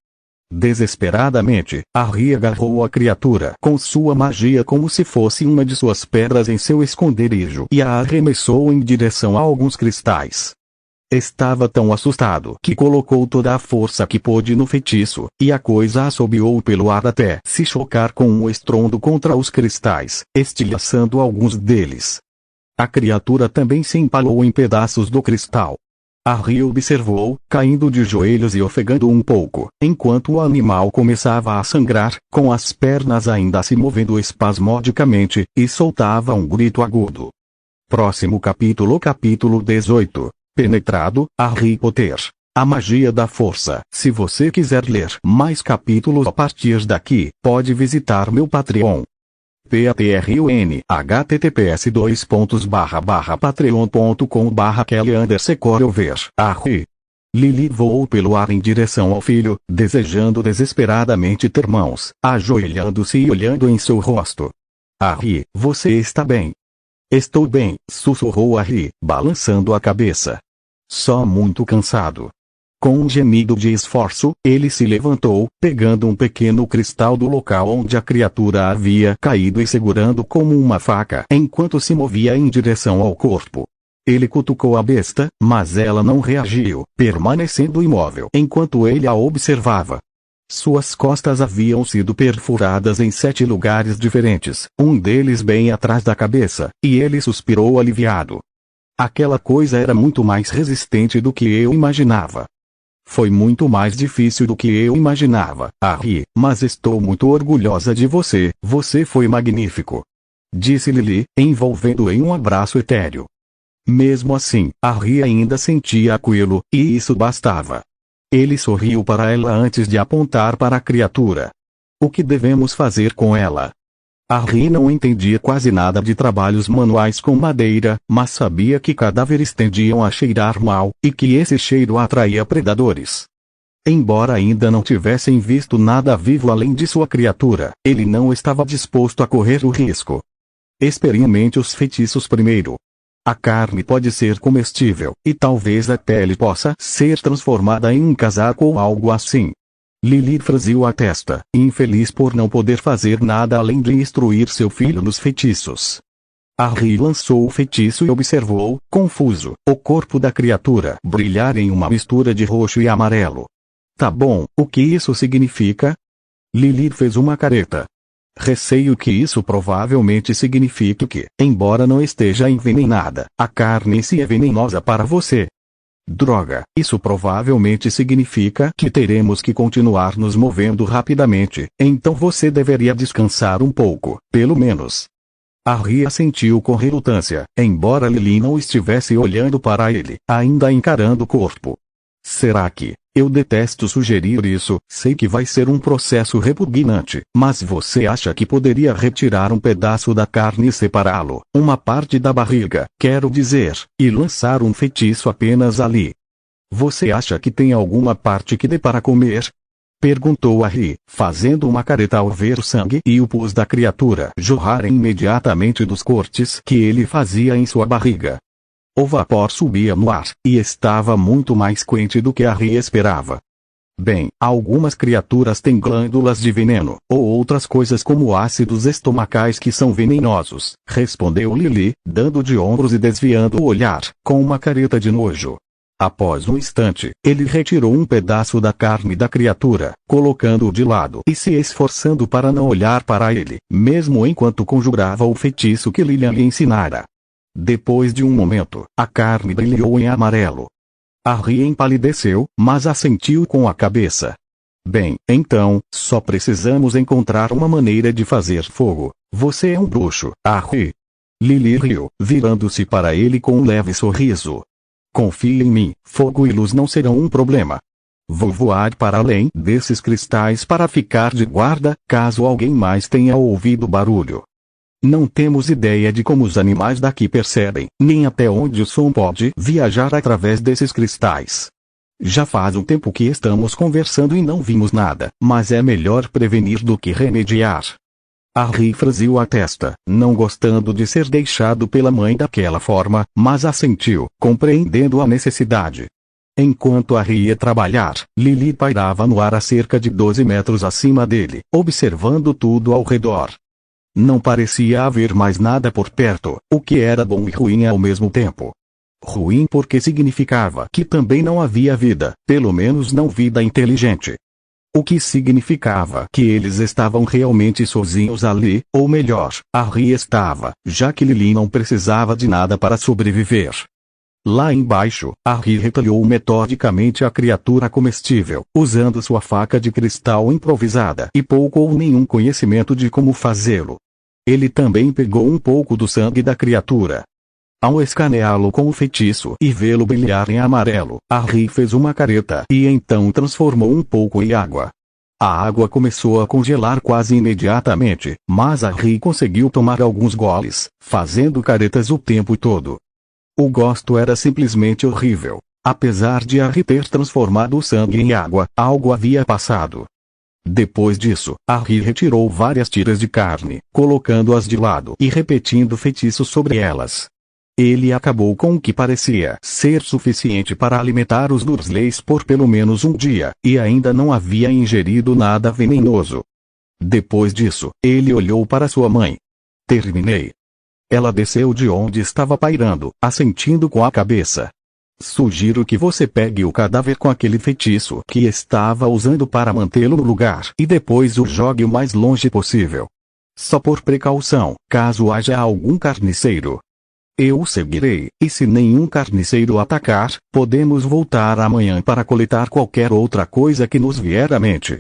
Desesperadamente, Harry agarrou a criatura com sua magia como se fosse uma de suas pedras em seu esconderijo e a arremessou em direção a alguns cristais. Estava tão assustado que colocou toda a força que pôde no feitiço, e a coisa assobiou pelo ar até se chocar com um estrondo contra os cristais, estilhaçando alguns deles. A criatura também se empalou em pedaços do cristal. Harry observou, caindo de joelhos e ofegando um pouco, enquanto o animal começava a sangrar, com as pernas ainda se movendo espasmodicamente, e soltava um grito agudo. Próximo capítulo. Capítulo 18. Penetrado, Harry Potter. A magia da força. Se você quiser ler mais capítulos a partir daqui, pode visitar meu Patreon. Patreon https://patreon.com/kelly_over. Harry. Lily voou pelo ar em direção ao filho, desejando desesperadamente ter mãos, ajoelhando-se e olhando em seu rosto. Harry, você está bem? Estou bem, sussurrou Harry, balançando a cabeça. Só muito cansado. Com um gemido de esforço, ele se levantou, pegando um pequeno cristal do local onde a criatura havia caído e segurando como uma faca enquanto se movia em direção ao corpo. Ele cutucou a besta, mas ela não reagiu, permanecendo imóvel enquanto ele a observava. Suas costas haviam sido perfuradas em 7 lugares diferentes, um deles bem atrás da cabeça, e ele suspirou aliviado. Aquela coisa era muito mais resistente do que eu imaginava. Foi muito mais difícil do que eu imaginava, Harry, mas estou muito orgulhosa de você, você foi magnífico. Disse Lily, envolvendo em um abraço etéreo. Mesmo assim, Harry ainda sentia aquilo, e isso bastava. Ele sorriu para ela antes de apontar para a criatura. O que devemos fazer com ela? Harry não entendia quase nada de trabalhos manuais com madeira, mas sabia que cadáveres tendiam a cheirar mal, e que esse cheiro atraía predadores. Embora ainda não tivessem visto nada vivo além de sua criatura, ele não estava disposto a correr o risco. Experimente os feitiços primeiro. A carne pode ser comestível, e talvez a pele possa ser transformada em um casaco ou algo assim. Lily franziu a testa, infeliz por não poder fazer nada além de instruir seu filho nos feitiços. Harry lançou o feitiço e observou, confuso, o corpo da criatura brilhar em uma mistura de roxo e amarelo. Tá bom, o que isso significa? Lily fez uma careta. Receio que isso provavelmente signifique que, embora não esteja envenenada, a carne em si é venenosa para você. Droga, isso provavelmente significa que teremos que continuar nos movendo rapidamente, então você deveria descansar um pouco, pelo menos. Harry assentiu com relutância, embora Lily não estivesse olhando para ele, ainda encarando o corpo. Será que... Eu detesto sugerir isso, sei que vai ser um processo repugnante, mas você acha que poderia retirar um pedaço da carne e separá-lo, uma parte da barriga, quero dizer, e lançar um feitiço apenas ali? Você acha que tem alguma parte que dê para comer? Perguntou Harry, fazendo uma careta ao ver o sangue e o pus da criatura jorrarem imediatamente dos cortes que ele fazia em sua barriga. O vapor subia no ar, e estava muito mais quente do que Harry esperava. Bem, algumas criaturas têm glândulas de veneno, ou outras coisas como ácidos estomacais que são venenosos, respondeu Lily, dando de ombros e desviando o olhar, com uma careta de nojo. Após um instante, ele retirou um pedaço da carne da criatura, colocando-o de lado e se esforçando para não olhar para ele, mesmo enquanto conjurava o feitiço que Lily lhe ensinara. Depois de um momento, a carne brilhou em amarelo. Harry empalideceu, mas assentiu com a cabeça. Bem, então, só precisamos encontrar uma maneira de fazer fogo. Você é um bruxo, Harry. Lily riu, virando-se para ele com um leve sorriso. Confie em mim, fogo e luz não serão um problema. Vou voar para além desses cristais para ficar de guarda, caso alguém mais tenha ouvido barulho. Não temos ideia de como os animais daqui percebem, nem até onde o som pode viajar através desses cristais. Já faz um tempo que estamos conversando e não vimos nada, mas é melhor prevenir do que remediar. Harry franziu a testa, não gostando de ser deixado pela mãe daquela forma, mas assentiu, compreendendo a necessidade. Enquanto Harry ia trabalhar, Lily pairava no ar a cerca de 12 metros acima dele, observando tudo ao redor. Não parecia haver mais nada por perto, o que era bom e ruim ao mesmo tempo. Ruim porque significava que também não havia vida, pelo menos não vida inteligente. O que significava que eles estavam realmente sozinhos ali, ou melhor, Harry estava, já que Lily não precisava de nada para sobreviver. Lá embaixo, Harry retalhou metodicamente a criatura comestível, usando sua faca de cristal improvisada e pouco ou nenhum conhecimento de como fazê-lo. Ele também pegou um pouco do sangue da criatura. Ao escaneá-lo com o feitiço e vê-lo brilhar em amarelo, Harry fez uma careta e então transformou um pouco em água. A água começou a congelar quase imediatamente, mas Harry conseguiu tomar alguns goles, fazendo caretas o tempo todo. O gosto era simplesmente horrível. Apesar de Harry ter transformado o sangue em água, algo havia passado. Depois disso, Harry retirou várias tiras de carne, colocando-as de lado e repetindo feitiços sobre elas. Ele acabou com o que parecia ser suficiente para alimentar os Dursleys por pelo menos um dia, e ainda não havia ingerido nada venenoso. Depois disso, ele olhou para sua mãe. Terminei. Ela desceu de onde estava pairando, assentindo com a cabeça. Sugiro que você pegue o cadáver com aquele feitiço que estava usando para mantê-lo no lugar e depois o jogue o mais longe possível. Só por precaução, caso haja algum carniceiro. Eu o seguirei, e se nenhum carniceiro atacar, podemos voltar amanhã para coletar qualquer outra coisa que nos vier à mente.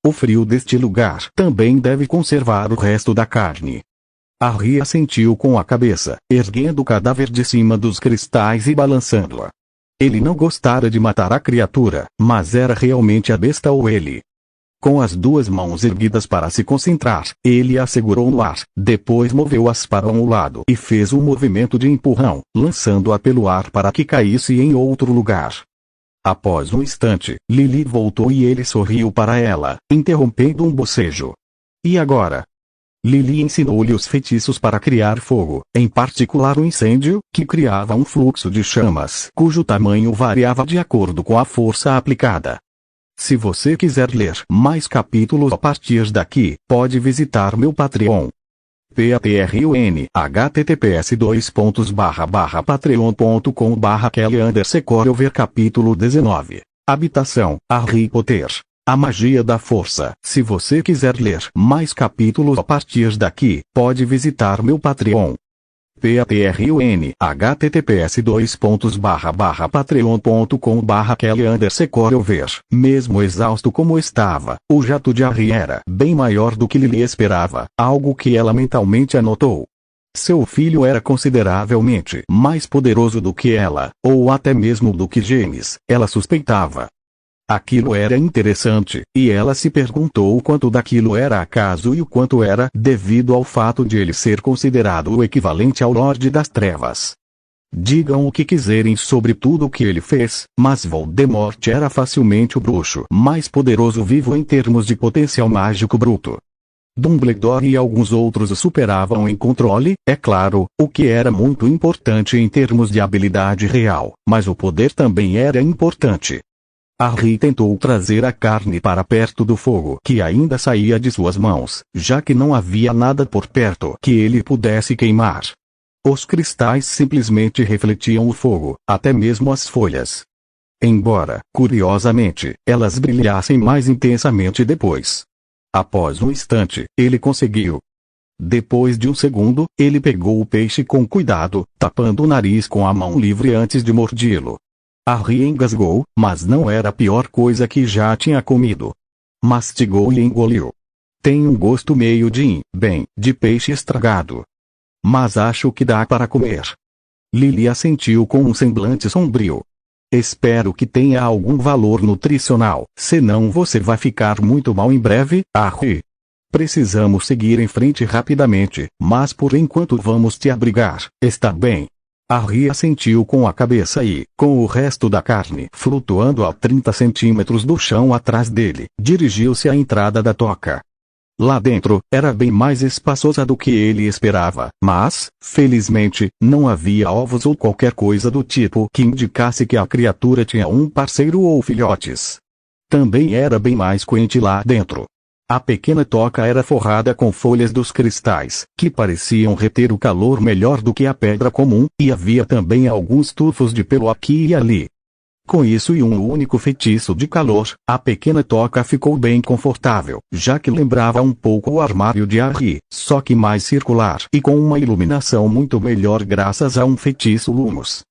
O frio deste lugar também deve conservar o resto da carne. Harry assentiu com a cabeça, erguendo o cadáver de cima dos cristais e balançando-a. Ele não gostara de matar a criatura, mas era realmente a besta ou ele. Com as duas mãos erguidas para se concentrar, ele a segurou no ar, depois moveu-as para um lado e fez um movimento de empurrão, lançando-a pelo ar para que caísse em outro lugar. Após um instante, Lily voltou e ele sorriu para ela, interrompendo um bocejo. E agora? Lily ensinou-lhe os feitiços para criar fogo, em particular o incêndio, que criava um fluxo de chamas, cujo tamanho variava de acordo com a força aplicada. Se você quiser ler mais capítulos a partir daqui, pode visitar meu Patreon. Patreon https://patreon.com/Kelly_Core ver capítulo 19. Habitação, Harry Potter. A magia da força. Se você quiser ler mais capítulos a partir daqui, pode visitar meu Patreon. Patreon https://patreon.com/Kelly_Core ver. Mesmo exausto como estava, o jato de Harry era bem maior do que Lily esperava, algo que ela mentalmente anotou. Seu filho era consideravelmente mais poderoso do que ela, ou até mesmo do que James, ela suspeitava. Aquilo era interessante, e ela se perguntou o quanto daquilo era acaso e o quanto era devido ao fato de ele ser considerado o equivalente ao Lorde das Trevas. Digam o que quiserem sobre tudo o que ele fez, mas Voldemort era facilmente o bruxo mais poderoso vivo em termos de potencial mágico bruto. Dumbledore e alguns outros o superavam em controle, é claro, o que era muito importante em termos de habilidade real, mas o poder também era importante. Harry tentou trazer a carne para perto do fogo que ainda saía de suas mãos, já que não havia nada por perto que ele pudesse queimar. Os cristais simplesmente refletiam o fogo, até mesmo as folhas. Embora, curiosamente, elas brilhassem mais intensamente depois. Após um instante, ele conseguiu. Depois de um segundo, ele pegou o peixe com cuidado, tapando o nariz com a mão livre antes de mordê-lo. Harry engasgou, mas não era a pior coisa que já tinha comido. Mastigou e engoliu. Tem um gosto meio de peixe estragado. Mas acho que dá para comer. Lily assentiu com um semblante sombrio. Espero que tenha algum valor nutricional, senão você vai ficar muito mal em breve, Harry. Precisamos seguir em frente rapidamente, mas por enquanto vamos te abrigar, está bem? Harry assentiu com a cabeça e, com o resto da carne flutuando a 30 centímetros do chão atrás dele, dirigiu-se à entrada da toca. Lá dentro, era bem mais espaçosa do que ele esperava, mas, felizmente, não havia ovos ou qualquer coisa do tipo que indicasse que a criatura tinha um parceiro ou filhotes. Também era bem mais quente lá dentro. A pequena toca era forrada com folhas dos cristais, que pareciam reter o calor melhor do que a pedra comum, e havia também alguns tufos de pelo aqui e ali. Com isso e um único feitiço de calor, a pequena toca ficou bem confortável, já que lembrava um pouco o armário de Harry, só que mais circular e com uma iluminação muito melhor graças a um feitiço Lumos.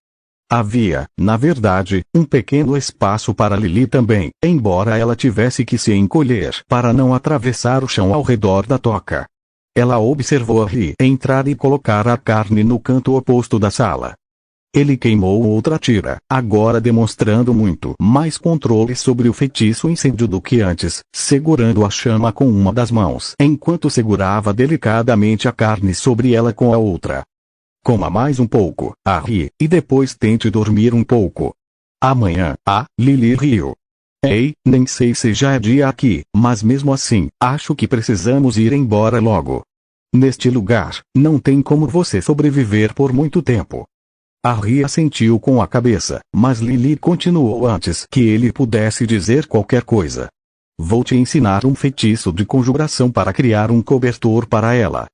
Havia, na verdade, um pequeno espaço para Lily também, embora ela tivesse que se encolher para não atravessar o chão ao redor da toca. Ela observou Harry entrar e colocar a carne no canto oposto da sala. Ele queimou outra tira, agora demonstrando muito mais controle sobre o feitiço incêndio do que antes, segurando a chama com uma das mãos enquanto segurava delicadamente a carne sobre ela com a outra. Coma mais um pouco, Harry, e depois tente dormir um pouco. Amanhã, Lily riu. Ei, nem sei se já é dia aqui, mas mesmo assim, acho que precisamos ir embora logo. Neste lugar, não tem como você sobreviver por muito tempo. Harry assentiu com a cabeça, mas Lily continuou antes que ele pudesse dizer qualquer coisa. Vou te ensinar um feitiço de conjuração para criar um cobertor para ela.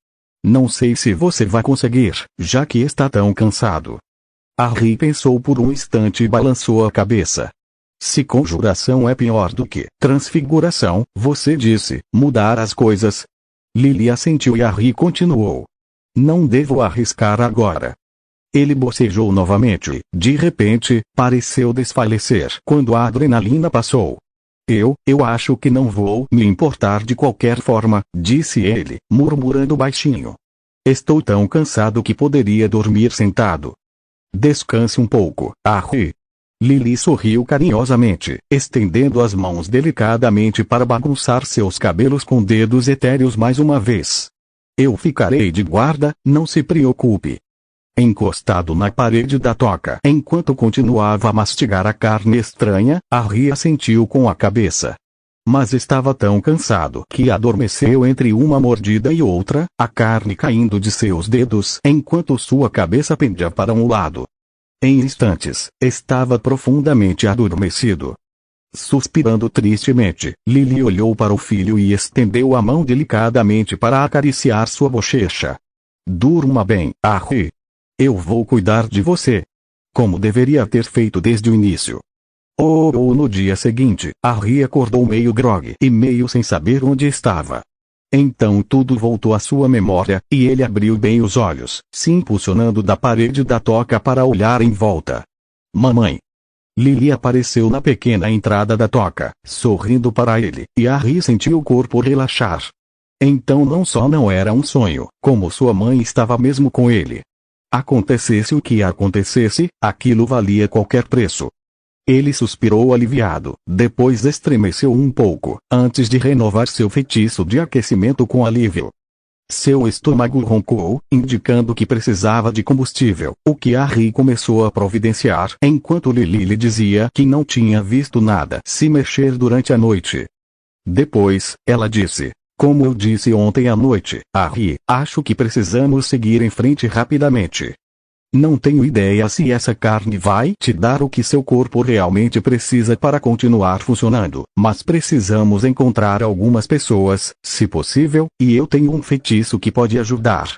Não sei se você vai conseguir, já que está tão cansado. Harry pensou por um instante e balançou a cabeça. Se conjuração é pior do que transfiguração, você disse, mudar as coisas. Lily assentiu e Harry continuou. Não devo arriscar agora. Ele bocejou novamente, de repente, pareceu desfalecer quando a adrenalina passou. Eu acho que não vou me importar de qualquer forma, disse ele, murmurando baixinho. Estou tão cansado que poderia dormir sentado. Descanse um pouco, Harry. Lily sorriu carinhosamente, estendendo as mãos delicadamente para bagunçar seus cabelos com dedos etéreos mais uma vez. Eu ficarei de guarda, não se preocupe. Encostado na parede da toca enquanto continuava a mastigar a carne estranha, Harry assentiu com a cabeça. Mas estava tão cansado que adormeceu entre uma mordida e outra, a carne caindo de seus dedos enquanto sua cabeça pendia para um lado. Em instantes, estava profundamente adormecido. Suspirando tristemente, Lily olhou para o filho e estendeu a mão delicadamente para acariciar sua bochecha. Durma bem, Harry. Eu vou cuidar de você. Como deveria ter feito desde o início. No dia seguinte, Harry acordou meio grogue e meio sem saber onde estava. Então tudo voltou à sua memória, e ele abriu bem os olhos, se impulsionando da parede da toca para olhar em volta. Mamãe! Lily apareceu na pequena entrada da toca, sorrindo para ele, e Harry sentiu o corpo relaxar. Então não só não era um sonho, como sua mãe estava mesmo com ele. Acontecesse o que acontecesse, aquilo valia qualquer preço. Ele suspirou aliviado, depois estremeceu um pouco, antes de renovar seu feitiço de aquecimento com alívio. Seu estômago roncou, indicando que precisava de combustível, o que Harry começou a providenciar enquanto Lily lhe dizia que não tinha visto nada se mexer durante a noite. Depois, ela disse, como eu disse ontem à noite, Harry, acho que precisamos seguir em frente rapidamente. Não tenho ideia se essa carne vai te dar o que seu corpo realmente precisa para continuar funcionando, mas precisamos encontrar algumas pessoas, se possível, e eu tenho um feitiço que pode ajudar.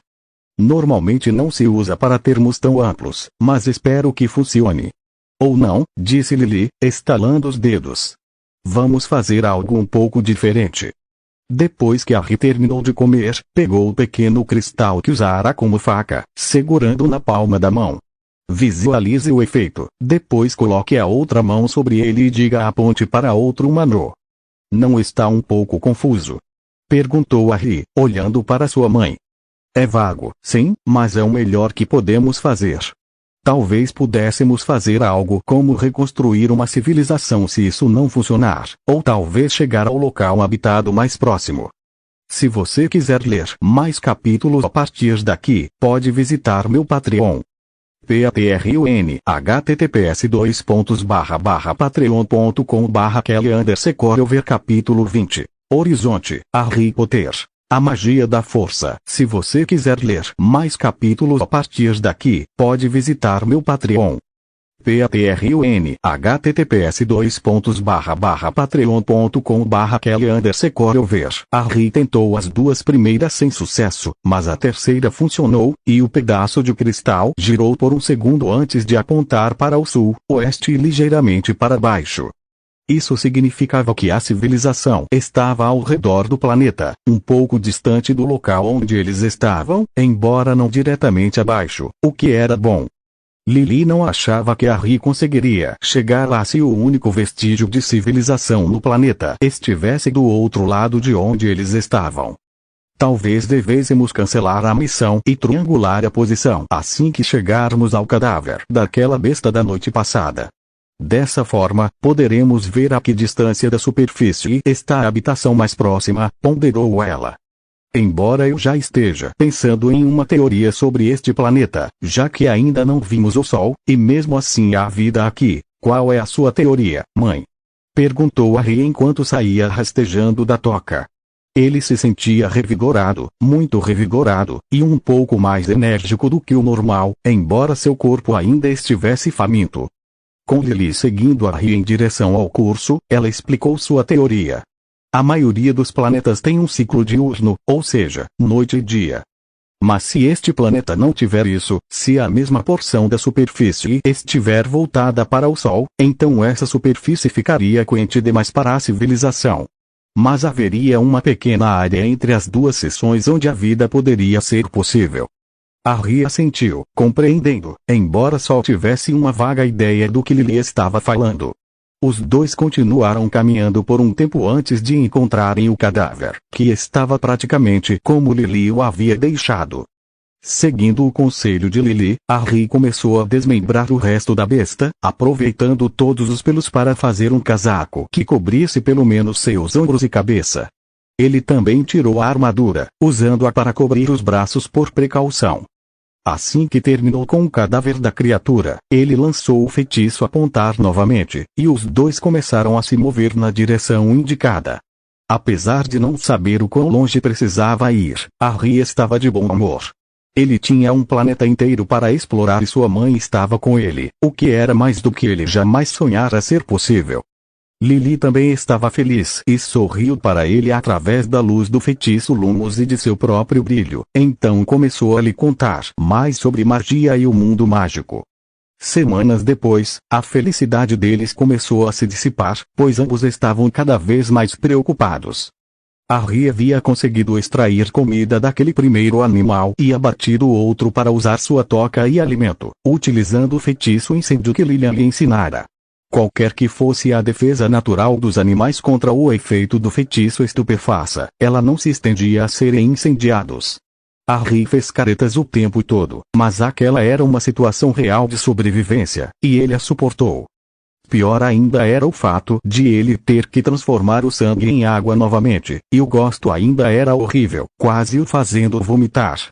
Normalmente não se usa para termos tão amplos, mas espero que funcione. Ou não, disse Lily, estalando os dedos. Vamos fazer algo um pouco diferente. Depois que Harry terminou de comer, pegou o pequeno cristal que usara como faca, segurando na palma da mão. Visualize o efeito, depois coloque a outra mão sobre ele e diga aponte para outro humano. Não está um pouco confuso? Perguntou Harry, olhando para sua mãe. É vago, sim, mas é o melhor que podemos fazer. Talvez pudéssemos fazer algo como reconstruir uma civilização se isso não funcionar, ou talvez chegar ao local habitado mais próximo. Se você quiser ler mais capítulos a partir daqui, pode visitar meu Patreon. Patreon https://patreon.com/kelly_ver capítulo 20. Horizonte, Harry Potter. A Magia da Força. Se você quiser ler mais capítulos a partir daqui, pode visitar meu Patreon. Patreon https://patreon.com/kelly_ver. Harry tentou as duas primeiras sem sucesso, mas a terceira funcionou, e o pedaço de cristal girou por um segundo antes de apontar para o sul, oeste e ligeiramente para baixo. Isso significava que a civilização estava ao redor do planeta, um pouco distante do local onde eles estavam, embora não diretamente abaixo, o que era bom. Lily não achava que Harry conseguiria chegar lá se o único vestígio de civilização no planeta estivesse do outro lado de onde eles estavam. Talvez devêssemos cancelar a missão e triangular a posição assim que chegarmos ao cadáver daquela besta da noite passada. Dessa forma, poderemos ver a que distância da superfície está a habitação mais próxima, ponderou ela. Embora eu já esteja pensando em uma teoria sobre este planeta, já que ainda não vimos o Sol, e mesmo assim há vida aqui, qual é a sua teoria, mãe? Perguntou Harry enquanto saía rastejando da toca. Ele se sentia revigorado, muito revigorado, e um pouco mais enérgico do que o normal, embora seu corpo ainda estivesse faminto. Com Lily seguindo a Ri em direção ao curso, ela explicou sua teoria. A maioria dos planetas tem um ciclo diurno, ou seja, noite e dia. Mas se este planeta não tiver isso, se a mesma porção da superfície estiver voltada para o Sol, então essa superfície ficaria quente demais para a civilização. Mas haveria uma pequena área entre as duas seções onde a vida poderia ser possível. A Ri assentiu, compreendendo, embora só tivesse uma vaga ideia do que Lily estava falando. Os dois continuaram caminhando por um tempo antes de encontrarem o cadáver, que estava praticamente como Lily o havia deixado. Seguindo o conselho de Lily, a Ri começou a desmembrar o resto da besta, aproveitando todos os pelos para fazer um casaco que cobrisse pelo menos seus ombros e cabeça. Ele também tirou a armadura, usando-a para cobrir os braços por precaução. Assim que terminou com o cadáver da criatura, ele lançou o feitiço apontar novamente, e os dois começaram a se mover na direção indicada. Apesar de não saber o quão longe precisava ir, a Ri estava de bom humor. Ele tinha um planeta inteiro para explorar e sua mãe estava com ele, o que era mais do que ele jamais sonhara ser possível. Lily também estava feliz e sorriu para ele através da luz do feitiço Lumos e de seu próprio brilho. Então começou a lhe contar mais sobre magia e o mundo mágico. Semanas depois, a felicidade deles começou a se dissipar, pois ambos estavam cada vez mais preocupados. A Ri havia conseguido extrair comida daquele primeiro animal e abatido o outro para usar sua toca e alimento, utilizando o feitiço incêndio que Lilian lhe ensinara. Qualquer que fosse a defesa natural dos animais contra o efeito do feitiço estupefaça, ela não se estendia a serem incendiados. A Ri fez caretas o tempo todo, mas aquela era uma situação real de sobrevivência, e ele a suportou. Pior ainda era o fato de ele ter que transformar o sangue em água novamente, e o gosto ainda era horrível, quase o fazendo vomitar.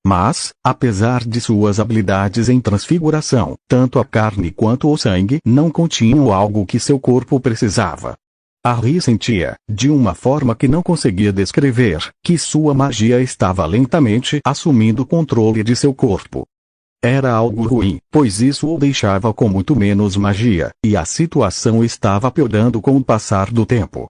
Mas, apesar de suas habilidades em transfiguração, tanto a carne quanto o sangue não continham algo que seu corpo precisava. A Ri sentia, de uma forma que não conseguia descrever, que sua magia estava lentamente assumindo o controle de seu corpo. Era algo ruim, pois isso o deixava com muito menos magia, e a situação estava piorando com o passar do tempo.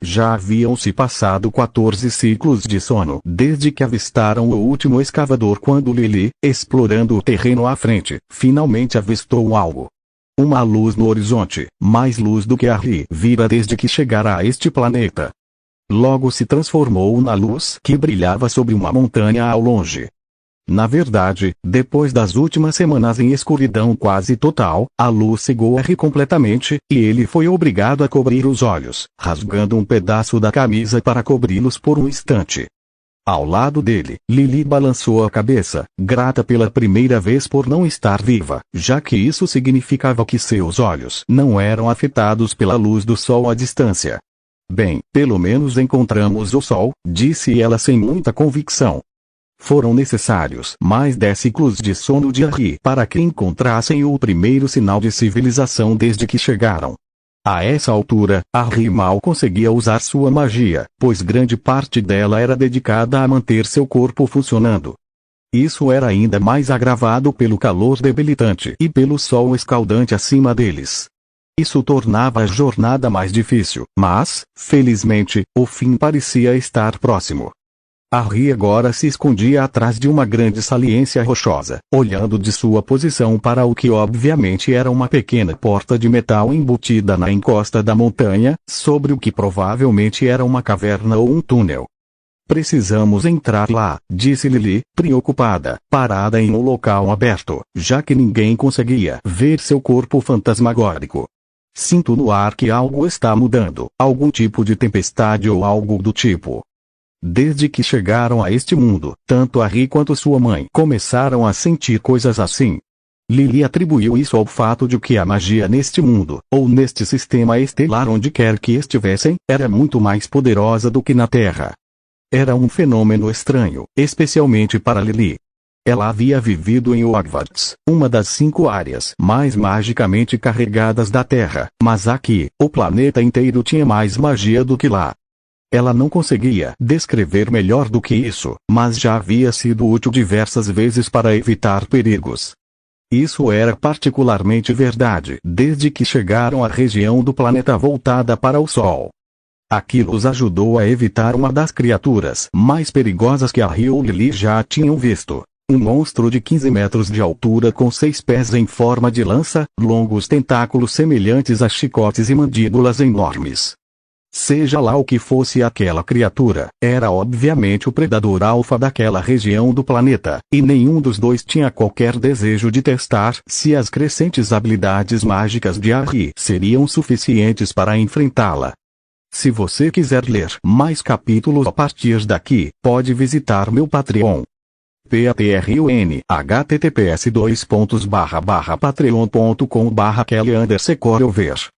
Já haviam se passado 14 ciclos de sono desde que avistaram o último escavador quando Lily, explorando o terreno à frente, finalmente avistou algo. Uma luz no horizonte, mais luz do que a Ri vira desde que chegara a este planeta. Logo se transformou na luz que brilhava sobre uma montanha ao longe. Na verdade, depois das últimas semanas em escuridão quase total, a luz cegou a Ri completamente, e ele foi obrigado a cobrir os olhos, rasgando um pedaço da camisa para cobri-los por um instante. Ao lado dele, Lily balançou a cabeça, grata pela primeira vez por não estar viva, já que isso significava que seus olhos não eram afetados pela luz do sol à distância. Bem, pelo menos encontramos o sol, disse ela sem muita convicção. Foram necessários mais 10 ciclos de sono de Ri para que encontrassem o primeiro sinal de civilização desde que chegaram. A essa altura, a Ri mal conseguia usar sua magia, pois grande parte dela era dedicada a manter seu corpo funcionando. Isso era ainda mais agravado pelo calor debilitante e pelo sol escaldante acima deles. Isso tornava a jornada mais difícil, mas, felizmente, o fim parecia estar próximo. A Ri agora se escondia atrás de uma grande saliência rochosa, olhando de sua posição para o que obviamente era uma pequena porta de metal embutida na encosta da montanha, sobre o que provavelmente era uma caverna ou um túnel. Precisamos entrar lá, disse Lily, preocupada, parada em um local aberto, já que ninguém conseguia ver seu corpo fantasmagórico. Sinto no ar que algo está mudando, algum tipo de tempestade ou algo do tipo. Desde que chegaram a este mundo, tanto a Ri quanto sua mãe começaram a sentir coisas assim. Lily atribuiu isso ao fato de que a magia neste mundo, ou neste sistema estelar onde quer que estivessem, era muito mais poderosa do que na Terra. Era um fenômeno estranho, especialmente para Lily. Ela havia vivido em Hogwarts, uma das 5 áreas mais magicamente carregadas da Terra, mas aqui, o planeta inteiro tinha mais magia do que lá. Ela não conseguia descrever melhor do que isso, mas já havia sido útil diversas vezes para evitar perigos. Isso era particularmente verdade desde que chegaram à região do planeta voltada para o Sol. Aquilo os ajudou a evitar uma das criaturas mais perigosas que a Hyo e Lee já tinham visto. Um monstro de 15 metros de altura com 6 pés em forma de lança, longos tentáculos semelhantes a chicotes e mandíbulas enormes. Seja lá o que fosse aquela criatura, era obviamente o predador alfa daquela região do planeta, e nenhum dos dois tinha qualquer desejo de testar se as crescentes habilidades mágicas de Harry seriam suficientes para enfrentá-la. Se você quiser ler mais capítulos a partir daqui, pode visitar meu Patreon. Patreon https://patreon.com/kelly_ver